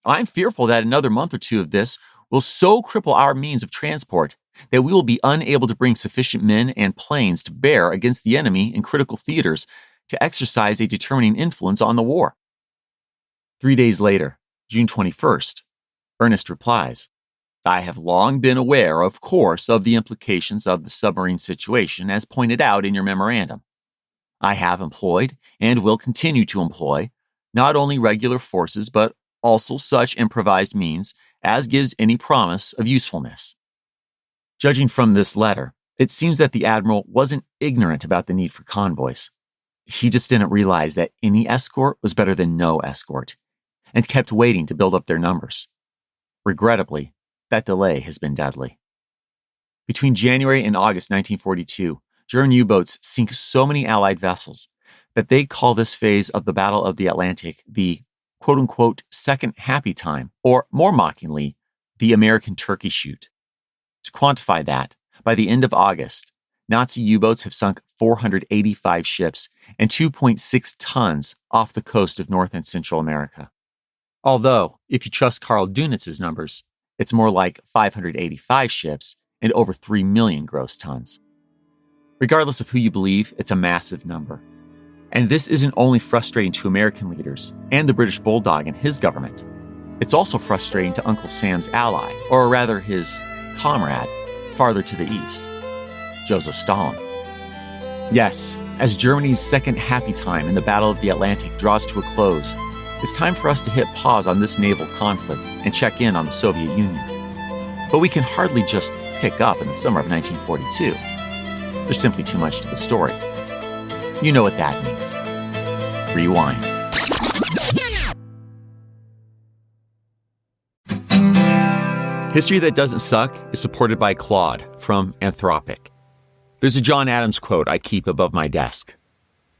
I'm fearful that another month or two of this will so cripple our means of transport that we will be unable to bring sufficient men and planes to bear against the enemy in critical theaters to exercise a determining influence on the war." 3 days later, June 21st, Ernest replies, "I have long been aware, of course, of the implications of the submarine situation as pointed out in your memorandum. I have employed and will continue to employ not only regular forces but also such improvised means as gives any promise of usefulness." Judging from this letter, it seems that the admiral wasn't ignorant about the need for convoys. He just didn't realize that any escort was better than no escort, and kept waiting to build up their numbers. Regrettably, that delay has been deadly. Between January and August 1942, German U-boats sink so many Allied vessels that they call this phase of the Battle of the Atlantic the quote-unquote second happy time, or more mockingly, the American turkey shoot. To quantify that, by the end of August, Nazi U-boats have sunk 485 ships and 2.6 tons off the coast of North and Central America. Although, if you trust Karl Dunitz's numbers, it's more like 585 ships and over 3 million gross tons. Regardless of who you believe, it's a massive number. And this isn't only frustrating to American leaders and the British Bulldog and his government. It's also frustrating to Uncle Sam's ally, or rather his comrade, farther to the east, Joseph Stalin. Yes, as Germany's second happy time in the Battle of the Atlantic draws to a close, it's time for us to hit pause on this naval conflict and check in on the Soviet Union. But we can hardly just pick up in the summer of 1942. There's simply too much to the story. You know what that means. Rewind. History That Doesn't Suck is supported by Claude from Anthropic. There's a John Adams quote I keep above my desk.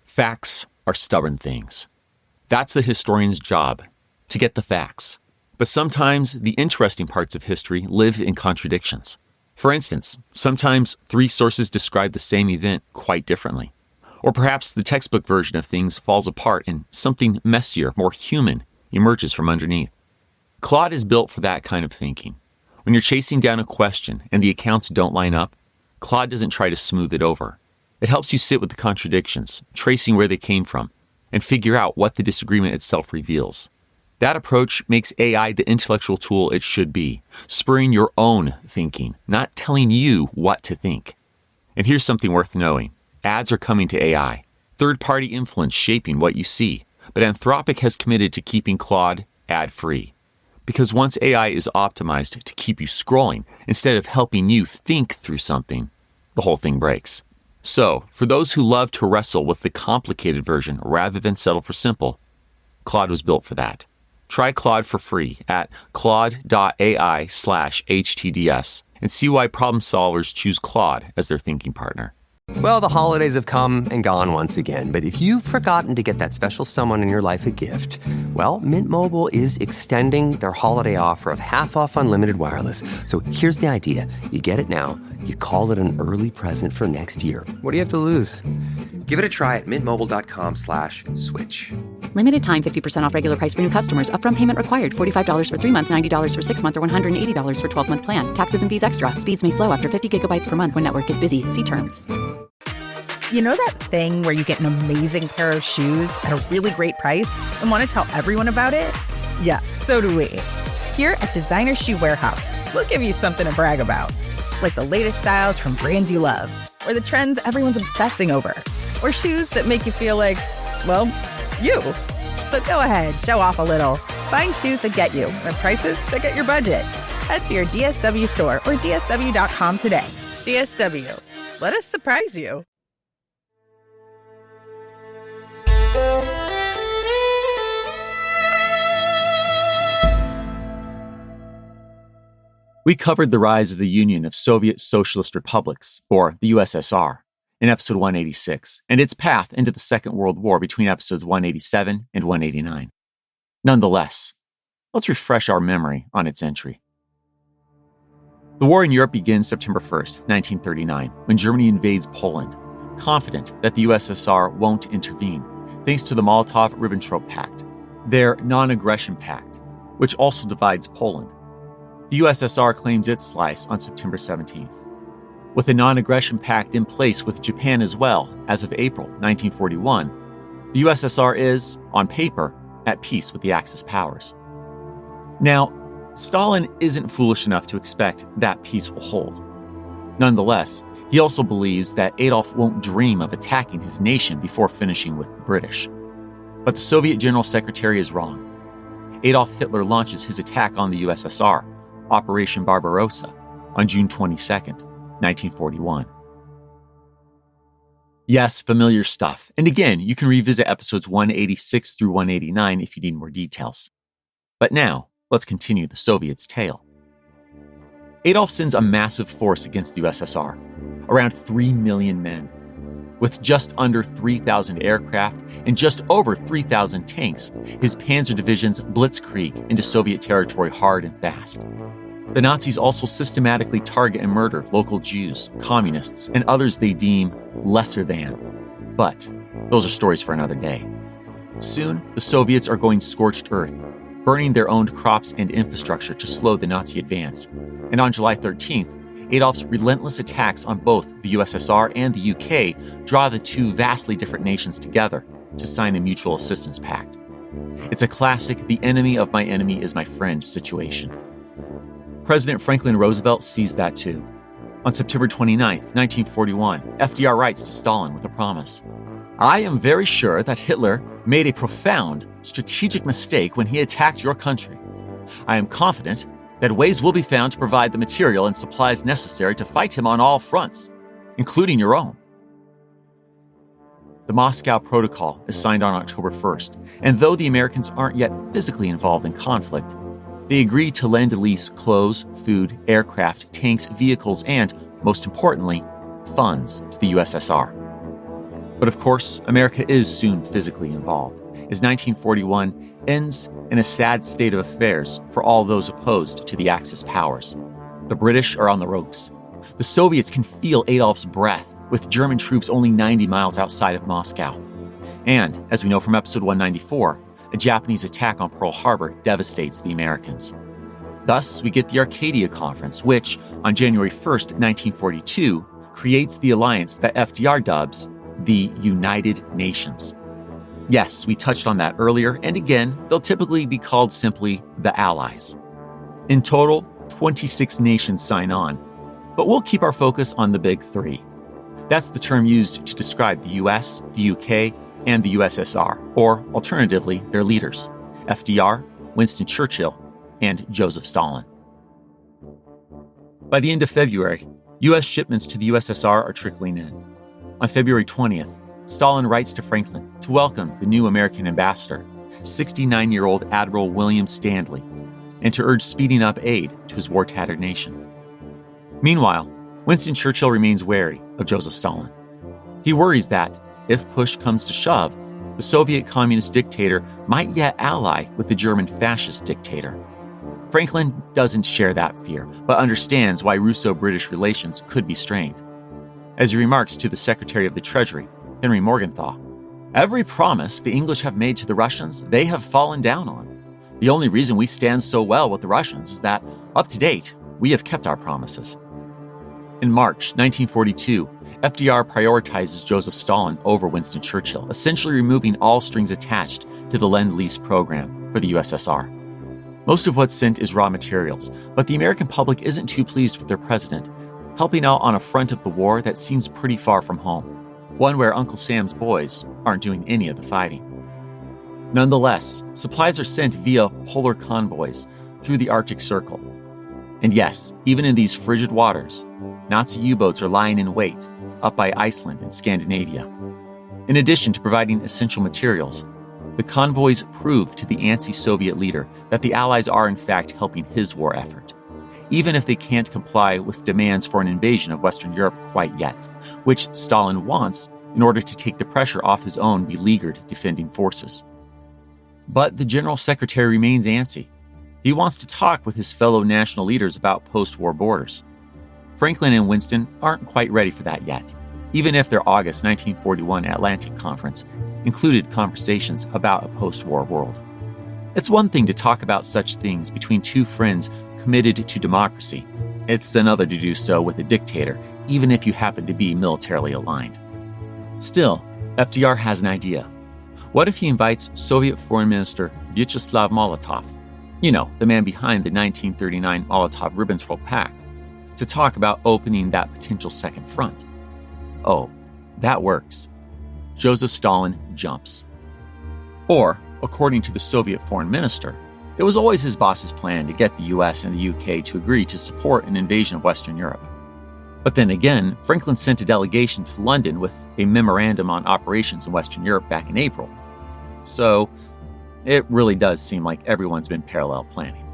Facts are stubborn things. That's the historian's job, to get the facts. But sometimes the interesting parts of history live in contradictions. For instance, sometimes three sources describe the same event quite differently. Or perhaps the textbook version of things falls apart and something messier, more human, emerges from underneath. Claude is built for that kind of thinking. When you're chasing down a question and the accounts don't line up, Claude doesn't try to smooth it over. It helps you sit with the contradictions, tracing where they came from, and figure out what the disagreement itself reveals. That approach makes AI the intellectual tool it should be, spurring your own thinking, not telling you what to think. And here's something worth knowing. Ads are coming to AI, third-party influence shaping what you see, but Anthropic has committed to keeping Claude ad-free. Because once AI is optimized to keep you scrolling instead of helping you think through something, the whole thing breaks. So, for those who love to wrestle with the complicated version rather than settle for simple, Claude was built for that. Try Claude for free at claude.ai/htds and see why problem solvers choose Claude as their thinking partner. Well, the holidays have come and gone once again, but if you've forgotten to get that special someone in your life a gift, well, Mint Mobile is extending their holiday offer of half off unlimited wireless. So here's the idea. You get it now, you call it an early present for next year. What do you have to lose? Give it a try at mintmobile.com/switch. Limited time 50% off regular price for new customers. Upfront payment required. $45 for 3 months, $90 for 6 months, or $180 for 12-month plan. Taxes and fees extra. Speeds may slow after 50 gigabytes per month when network is busy. See terms. You know that thing where you get an amazing pair of shoes at a really great price and want to tell everyone about it? Yeah, so do we. Here at Designer Shoe Warehouse, we'll give you something to brag about. Like the latest styles from brands you love, or the trends everyone's obsessing over, or shoes that make you feel like, well, you. So go ahead, show off a little. Find shoes that get you at prices that get your budget. Head to your DSW store or DSW.com today. DSW. Let us surprise you. We covered the rise of the Union of Soviet Socialist Republics, or the USSR, in episode 186, and its path into the Second World War between episodes 187 and 189. Nonetheless, let's refresh our memory on its entry. The war in Europe begins September 1st, 1939, when Germany invades Poland, confident that the USSR won't intervene, thanks to the Molotov-Ribbentrop Pact, their non-aggression pact, which also divides Poland. The USSR claims its slice on September 17th. With a non-aggression pact in place with Japan as well, as of April 1941, the USSR is, on paper, at peace with the Axis powers. Now, Stalin isn't foolish enough to expect that peace will hold. Nonetheless, he also believes that Adolf won't dream of attacking his nation before finishing with the British. But the Soviet General Secretary is wrong. Adolf Hitler launches his attack on the USSR, Operation Barbarossa, on June 22nd, 1941. Yes, familiar stuff. And again, you can revisit episodes 186 through 189 if you need more details. But now, let's continue the Soviets' tale. Adolf sends a massive force against the USSR, around 3 million men. With just under 3,000 aircraft and just over 3,000 tanks, his panzer divisions blitzkrieg into Soviet territory hard and fast. The Nazis also systematically target and murder local Jews, communists, and others they deem lesser than. But those are stories for another day. Soon, the Soviets are going scorched earth, burning their owned crops and infrastructure to slow the Nazi advance. And on July 13th, Adolf's relentless attacks on both the USSR and the UK draw the two vastly different nations together to sign a mutual assistance pact. It's a classic "the enemy of my enemy is my friend" situation. President Franklin Roosevelt sees that too. On September 29, 1941, FDR writes to Stalin with a promise. "I am very sure that Hitler made a profound strategic mistake when he attacked your country. I am confident that ways will be found to provide the material and supplies necessary to fight him on all fronts, including your own." The Moscow Protocol is signed on October 1st, and though the Americans aren't yet physically involved in conflict, they agree to lend and lease clothes, food, aircraft, tanks, vehicles, and, most importantly, funds to the USSR. But of course, America is soon physically involved, as 1941 ends in a sad state of affairs for all those opposed to the Axis powers. The British are on the ropes. The Soviets can feel Adolf's breath, with German troops only 90 miles outside of Moscow. And, as we know from episode 194, a Japanese attack on Pearl Harbor devastates the Americans. Thus, we get the Arcadia Conference, which, on January 1st, 1942, creates the alliance that FDR dubs the United Nations. Yes, we touched on that earlier, and again, they'll typically be called simply the Allies. In total, 26 nations sign on, but we'll keep our focus on the big three. That's the term used to describe the US, the UK, and the USSR, or alternatively, their leaders, FDR, Winston Churchill, and Joseph Stalin. By the end of February, US shipments to the USSR are trickling in. On February 20th, Stalin writes to Franklin to welcome the new American ambassador, 69-year-old Admiral William Stanley, and to urge speeding up aid to his war-tattered nation. Meanwhile, Winston Churchill remains wary of Joseph Stalin. He worries that, if push comes to shove, the Soviet communist dictator might yet ally with the German fascist dictator. Franklin doesn't share that fear, but understands why Russo-British relations could be strained. As he remarks to the Secretary of the Treasury, Henry Morgenthau, "Every promise the English have made to the Russians, they have fallen down on. The only reason we stand so well with the Russians is that, up to date, we have kept our promises." In March 1942, FDR prioritizes Joseph Stalin over Winston Churchill, essentially removing all strings attached to the Lend-Lease program for the USSR. Most of what's sent is raw materials, but the American public isn't too pleased with their president, helping out on a front of the war that seems pretty far from home, one where Uncle Sam's boys aren't doing any of the fighting. Nonetheless, supplies are sent via polar convoys through the Arctic Circle. And yes, even in these frigid waters, Nazi U-boats are lying in wait up by Iceland and Scandinavia. In addition to providing essential materials, the convoys prove to the antsy Soviet leader that the Allies are in fact helping his war effort, even if they can't comply with demands for an invasion of Western Europe quite yet, which Stalin wants in order to take the pressure off his own beleaguered defending forces. But the General Secretary remains antsy. He wants to talk with his fellow national leaders about post-war borders. Franklin and Winston aren't quite ready for that yet, even if their August 1941 Atlantic Conference included conversations about a post-war world. It's one thing to talk about such things between two friends committed to democracy. It's another to do so with a dictator, even if you happen to be militarily aligned. Still, FDR has an idea. What if he invites Soviet Foreign Minister Vyacheslav Molotov, you know, the man behind the 1939 Molotov-Ribbentrop Pact, to talk about opening that potential second front? Oh, that works. Joseph Stalin jumps. Or, according to the Soviet foreign minister, it was always his boss's plan to get the US and the UK to agree to support an invasion of Western Europe. But then again, Franklin sent a delegation to London with a memorandum on operations in Western Europe back in April. So, it really does seem like everyone's been parallel planning.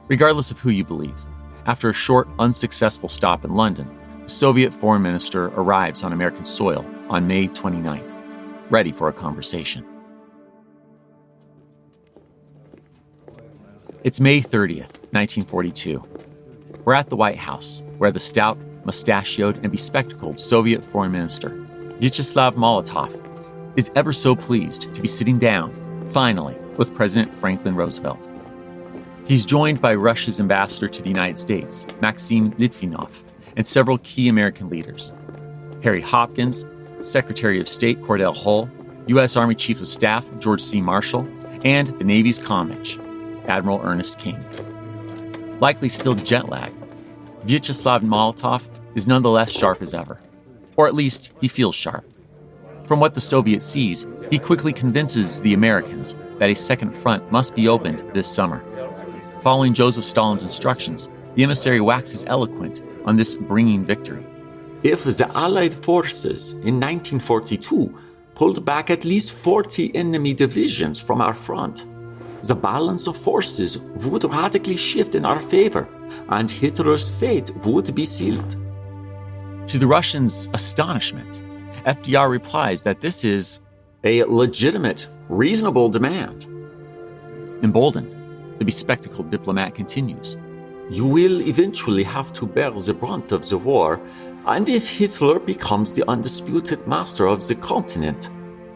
Regardless of who you believe, After a short, unsuccessful stop in London, the Soviet foreign minister arrives on American soil on May 29th, ready for a conversation. It's May 30th, 1942. We're at the White House, where the stout, mustachioed, and bespectacled Soviet foreign minister, Vyacheslav Molotov, is ever so pleased to be sitting down, finally, with President Franklin Roosevelt. He's joined by Russia's ambassador to the United States, Maxim Litvinov, and several key American leaders. Harry Hopkins, Secretary of State Cordell Hull, U.S. Army Chief of Staff George C. Marshall, and the Navy's Commandant, Admiral Ernest King. Likely still jet-lagged, Vyacheslav Molotov is nonetheless sharp as ever. Or at least, he feels sharp. From what the Soviet sees, he quickly convinces the Americans that a second front must be opened this summer. Following Joseph Stalin's instructions, the emissary waxes eloquent on this bringing victory. If the Allied forces in 1942 pulled back at least 40 enemy divisions from our front, the balance of forces would radically shift in our favor, and Hitler's fate would be sealed. To the Russians' astonishment, FDR replies that this is a legitimate, reasonable demand. Emboldened, the bespectacled diplomat continues. You will eventually have to bear the brunt of the war, and if Hitler becomes the undisputed master of the continent,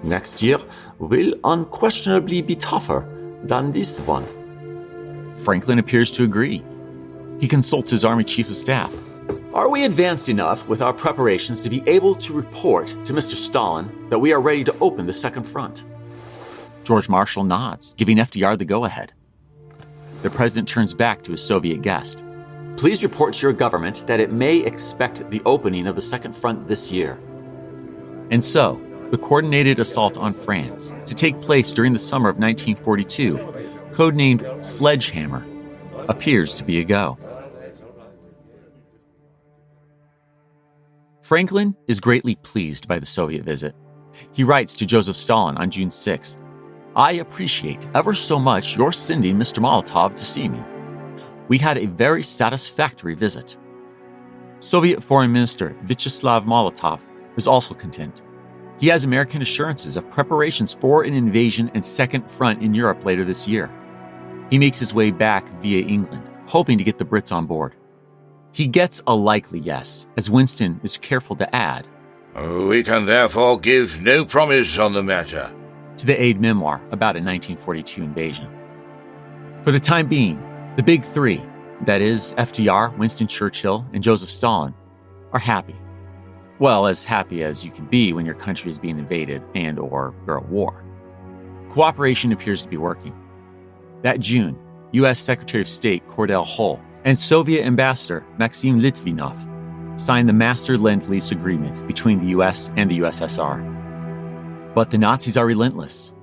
next year will unquestionably be tougher than this one. Franklin appears to agree. He consults his Army Chief of Staff. Are we advanced enough with our preparations to be able to report to Mr. Stalin that we are ready to open the second front? George Marshall nods, giving FDR the go-ahead. The president turns back to his Soviet guest. Please report to your government that it may expect the opening of the second front this year. And so, the coordinated assault on France, to take place during the summer of 1942, codenamed Sledgehammer, appears to be a go. Franklin is greatly pleased by the Soviet visit. He writes to Joseph Stalin on June 6th, "I appreciate ever so much your sending Mr. Molotov to see me. We had a very satisfactory visit." Soviet Foreign Minister Vyacheslav Molotov is also content. He has American assurances of preparations for an invasion and second front in Europe later this year. He makes his way back via England, hoping to get the Brits on board. He gets a likely yes, as Winston is careful to add, "We can therefore give no promise on the matter," to the aide memoir about a 1942 invasion. For the time being, the big three, that is, FDR, Winston Churchill, and Joseph Stalin, are happy. Well, as happy as you can be when your country is being invaded and/or you're at war. Cooperation appears to be working. That June, U.S. Secretary of State Cordell Hull and Soviet Ambassador Maxim Litvinov signed the Master Lend-Lease Agreement between the U.S. and the USSR. But the Nazis are relentless.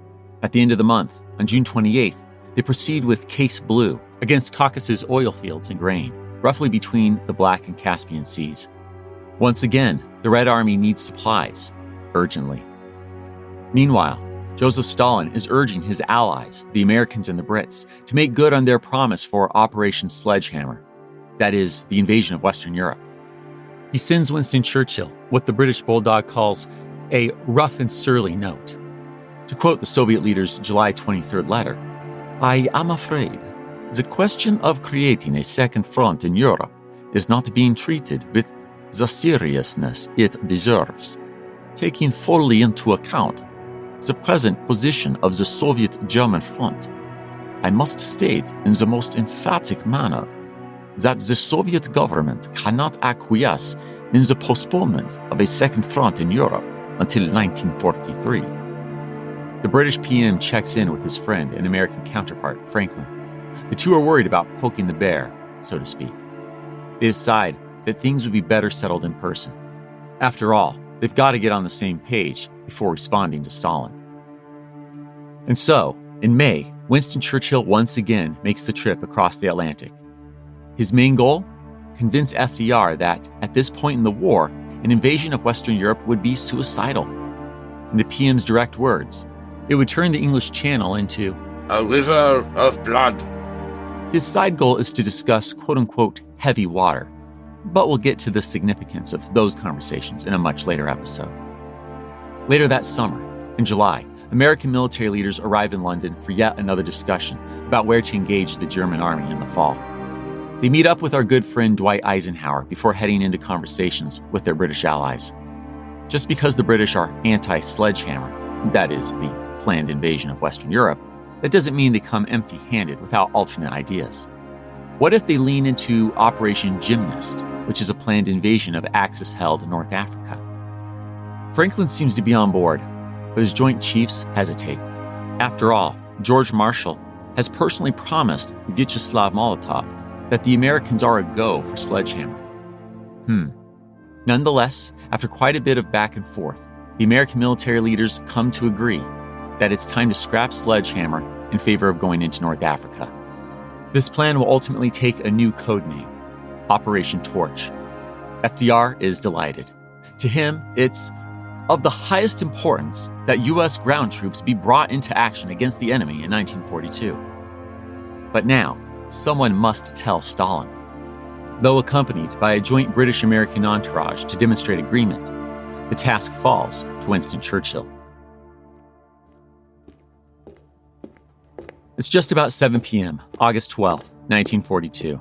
At the end of the month, on June 28th, they proceed with Case Blue against Caucasus oil fields and grain, roughly between the Black and Caspian Seas. Once again, the Red Army needs supplies, urgently. Meanwhile, Joseph Stalin is urging his allies, the Americans and the Brits, to make good on their promise for Operation Sledgehammer, that is, the invasion of Western Europe. He sends Winston Churchill what the British bulldog calls a rough and surly note. To quote the Soviet leader's July 23rd letter, "I am afraid the question of creating a second front in Europe is not being treated with the seriousness it deserves. Taking fully into account the present position of the Soviet-German front, I must state in the most emphatic manner that the Soviet government cannot acquiesce in the postponement of a second front in Europe until 1943. The British PM checks in with his friend and American counterpart, Franklin. The two are worried about poking the bear, so to speak. They decide that things would be better settled in person. After all, they've got to get on the same page before responding to Stalin. And so, in May, Winston Churchill once again makes the trip across the Atlantic. His main goal? Convince FDR that, at this point in the war, an invasion of Western Europe would be suicidal. In the PM's direct words, it would turn the English Channel into "a river of blood." His side goal is to discuss quote-unquote heavy water. But we'll get to the significance of those conversations in a much later episode. Later that summer, in July, American military leaders arrive in London for yet another discussion about where to engage the German army in the fall. They meet up with our good friend Dwight Eisenhower before heading into conversations with their British allies. Just because the British are anti-sledgehammer, that is, the planned invasion of Western Europe, that doesn't mean they come empty-handed without alternate ideas. What if they lean into Operation Gymnast, which is a planned invasion of Axis-held North Africa? Franklin seems to be on board, but his Joint Chiefs hesitate. After all, George Marshall has personally promised Vyacheslav Molotov that the Americans are a go for sledgehammer. Nonetheless, after quite a bit of back and forth, the American military leaders come to agree that it's time to scrap sledgehammer in favor of going into North Africa. This plan will ultimately take a new code name, Operation Torch. FDR is delighted. To him, it's of the highest importance that U.S. ground troops be brought into action against the enemy in 1942. But now, someone must tell Stalin. Though accompanied by a joint British-American entourage to demonstrate agreement, the task falls to Winston Churchill. It's just about 7 p.m., August 12, 1942.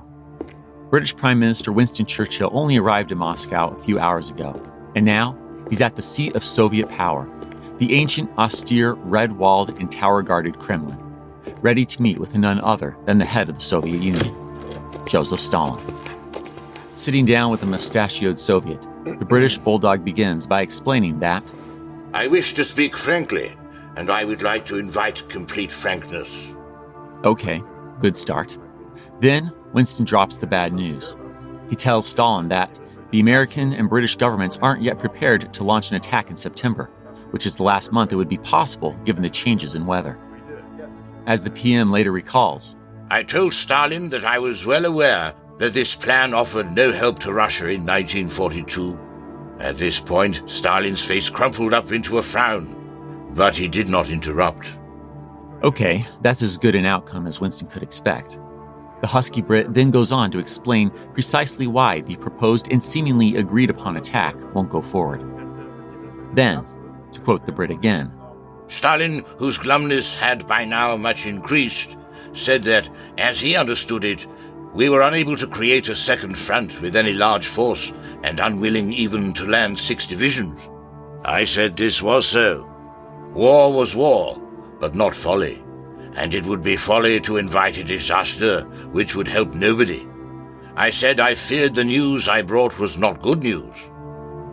British Prime Minister Winston Churchill only arrived in Moscow a few hours ago, and now he's at the seat of Soviet power, the ancient, austere, red-walled and tower-guarded Kremlin, ready to meet with none other than the head of the Soviet Union, Joseph Stalin. Sitting down with the mustachioed Soviet, the British bulldog begins by explaining that, I wish to speak frankly, and I would like to invite complete frankness. Okay, good start. Then Winston drops the bad news. He tells Stalin that the American and British governments aren't yet prepared to launch an attack in September, which is the last month it would be possible given the changes in weather. As the PM later recalls, I told Stalin that I was well aware that this plan offered no help to Russia in 1942. At this point, Stalin's face crumpled up into a frown, but he did not interrupt. Okay, that's as good an outcome as Winston could expect. The husky Brit then goes on to explain precisely why the proposed and seemingly agreed-upon attack won't go forward. Then, to quote the Brit again, Stalin, whose glumness had by now much increased, said that, as he understood it, we were unable to create a second front with any large force and unwilling even to land 6 divisions. I said this was so. War was war, but not folly, and it would be folly to invite a disaster which would help nobody. I said I feared the news I brought was not good news.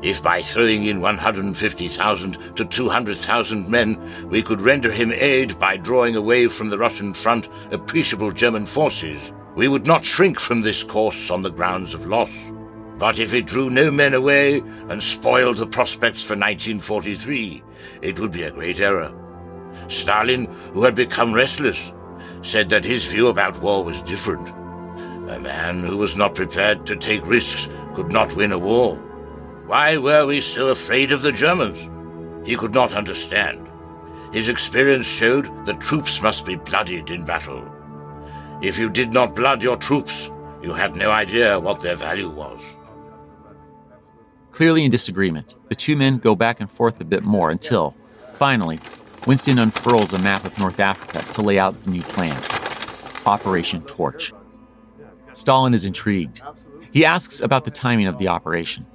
If by throwing in 150,000 to 200,000 men we could render him aid by drawing away from the Russian front appreciable German forces, we would not shrink from this course on the grounds of loss. But if it drew no men away and spoiled the prospects for 1943, it would be a great error. Stalin, who had become restless, said that his view about war was different. A man who was not prepared to take risks could not win a war. Why were we so afraid of the Germans? He could not understand. His experience showed that troops must be blooded in battle. If you did not blood your troops, you had no idea what their value was. Clearly in disagreement, the two men go back and forth a bit more until, finally, Winston unfurls a map of North Africa to lay out the new plan, Operation Torch. Stalin is intrigued. He asks about the timing of the operation.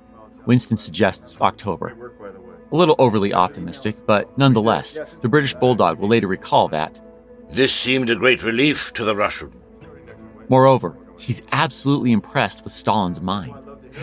Winston suggests October. A little overly optimistic, but nonetheless, the British bulldog will later recall that this seemed a great relief to the Russian. Moreover, he's absolutely impressed with Stalin's mind.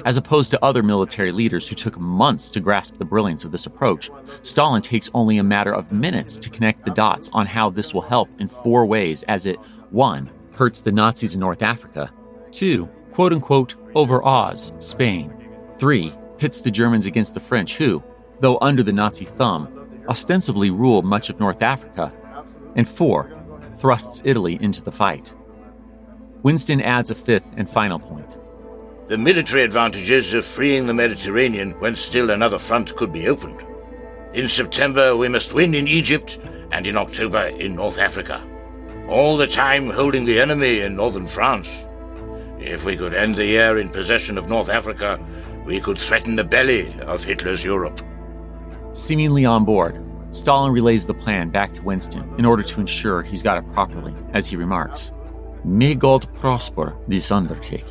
As opposed to other military leaders who took months to grasp the brilliance of this approach, Stalin takes only a matter of minutes to connect the dots on how this will help in 4 ways as it, 1, hurts the Nazis in North Africa, 2, quote-unquote, overawes Spain, 3, pits the Germans against the French who, though under the Nazi thumb, ostensibly rule much of North Africa, and 4, thrusts Italy into the fight. Winston adds a 5th and final point. The military advantages of freeing the Mediterranean when still another front could be opened. In September, we must win in Egypt, and in October in North Africa, all the time holding the enemy in northern France. If we could end the year in possession of North Africa, we could threaten the belly of Hitler's Europe. Seemingly on board, Stalin relays the plan back to Winston in order to ensure he's got it properly, as he remarks, "May God prosper this undertaking."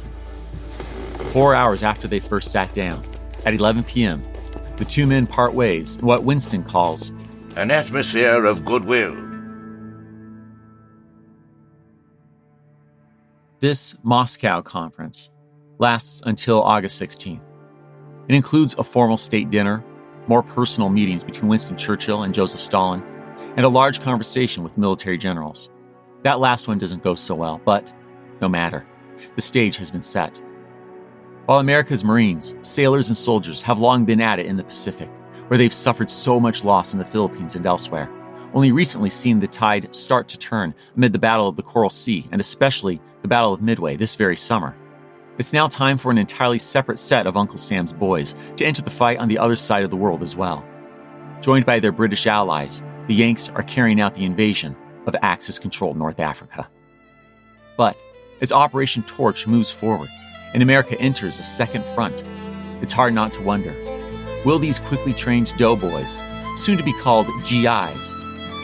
4 hours after they first sat down, at 11 p.m., the two men part ways in what Winston calls an atmosphere of goodwill. This Moscow conference lasts until August 16th. It includes a formal state dinner, more personal meetings between Winston Churchill and Joseph Stalin, and a large conversation with military generals. That last one doesn't go so well, but no matter. The stage has been set. While America's Marines, sailors, and soldiers have long been at it in the Pacific, where they've suffered so much loss in the Philippines and elsewhere, only recently seen the tide start to turn amid the Battle of the Coral Sea and especially the Battle of Midway this very summer. It's now time for an entirely separate set of Uncle Sam's boys to enter the fight on the other side of the world as well. Joined by their British allies, the Yanks are carrying out the invasion of Axis-controlled North Africa. But as Operation Torch moves forward and America enters a second front, it's hard not to wonder, will these quickly trained doughboys, soon to be called GIs,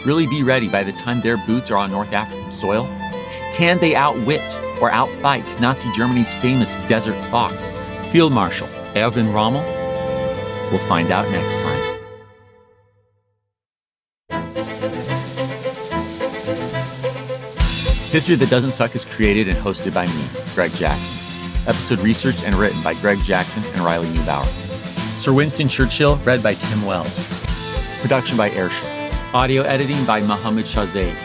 really be ready by the time their boots are on North African soil? Can they outwit or outfight Nazi Germany's famous Desert Fox, Field Marshal Erwin Rommel? We'll find out next time. History That Doesn't Suck is created and hosted by me, Greg Jackson. Episode researched and written by Greg Jackson and Riley Neubauer. Sir Winston Churchill, read by Tim Wells. Production by Airship. Audio editing by Mohammed Shahzaid.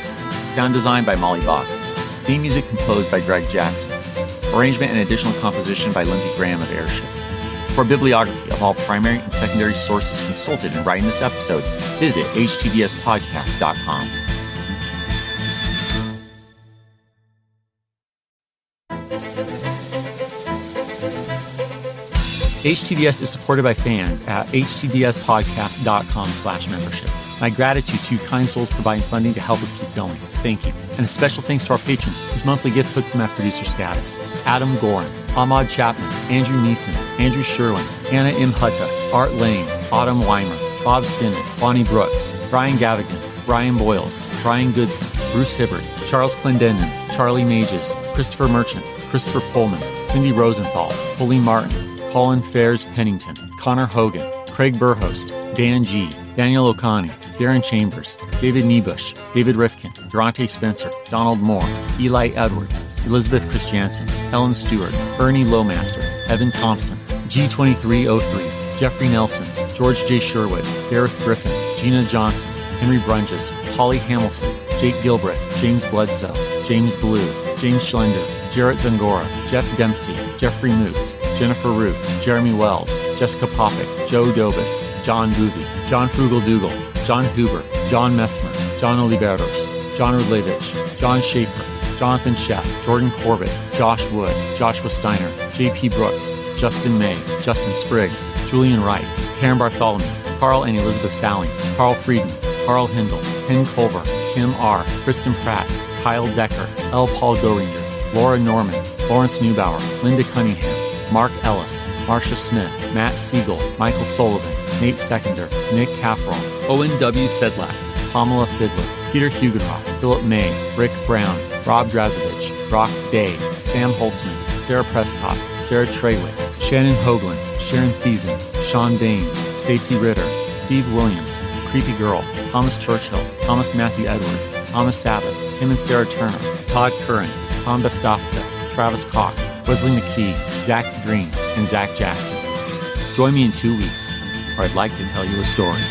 Sound design by Molly Bach. Theme music composed by Greg Jackson. Arrangement and additional composition by Lindsey Graham of Airship. For a bibliography of all primary and secondary sources consulted in writing this episode, visit htdspodcast.com. HTDS is supported by fans at htdspodcast.com/membership. My gratitude to you kind souls providing funding to help us keep going. Thank you. And a special thanks to our patrons whose monthly gift puts them at producer status. Adam Gorin, Ahmad Chapman, Andrew Neeson, Andrew Sherwin, Anna M. Hutta, Art Lane, Autumn Weimer, Bob Stinnett, Bonnie Brooks, Brian Gavigan, Brian Boyles, Brian Goodson, Bruce Hibbert, Charles Clendenden, Charlie Mages, Christopher Merchant, Christopher Pullman, Cindy Rosenthal, Colleen Martin, Colin Fairs Pennington, Connor Hogan, Craig Burhost, Dan G., Daniel O'Connor, Darren Chambers, David Niebush, David Rifkin, Durante Spencer, Donald Moore, Eli Edwards, Elizabeth Christiansen, Ellen Stewart, Ernie Lowmaster, Evan Thompson, G2303, Jeffrey Nelson, George J. Sherwood, Gareth Griffin, Gina Johnson, Henry Brunges, Holly Hamilton, Jake Gilbreth, James Bledsoe, James Blue, James Schlender, Jarrett Zangora, Jeff Dempsey, Jeffrey Moots, Jennifer Ruth, Jeremy Wells, Jessica Popick, Joe Dobus, John Boovy, John Frugal-Dougal, John Huber, John Messmer, John Oliveros, John Rudlevich, John Schaefer, Jonathan Sheff, Jordan Corbett, Josh Wood, Joshua Steiner, J.P. Brooks, Justin May, Justin Spriggs, Julian Wright, Karen Bartholomew, Carl and Elizabeth Sally, Carl Frieden, Carl Hindle, Ken Culver, Kim R., Kristen Pratt, Kyle Decker, L. Paul Goringer, Laura Norman, Lawrence Neubauer, Linda Cunningham, Mark Ellis, Marcia Smith, Matt Siegel, Michael Sullivan, Nate Seconder, Nick Caffrell, Owen W. Sedlak, Pamela Fidler, Peter Hugenhoff, Philip May, Rick Brown, Rob Drazovich, Brock Day, Sam Holtzman, Sarah Prescott, Sarah Trewick, Shannon Hoagland, Sharon Thiessen, Sean Baines, Stacy Ritter, Steve Williams, Creepy Girl, Thomas Churchill, Thomas Matthew Edwards, Thomas Sabbath, Tim and Sarah Turner, Todd Curran, Tom Bastafka, Travis Cox, Wesley McKee, Zach Green, and Zach Jackson. Join me in 2 weeks, where I'd like to tell you a story.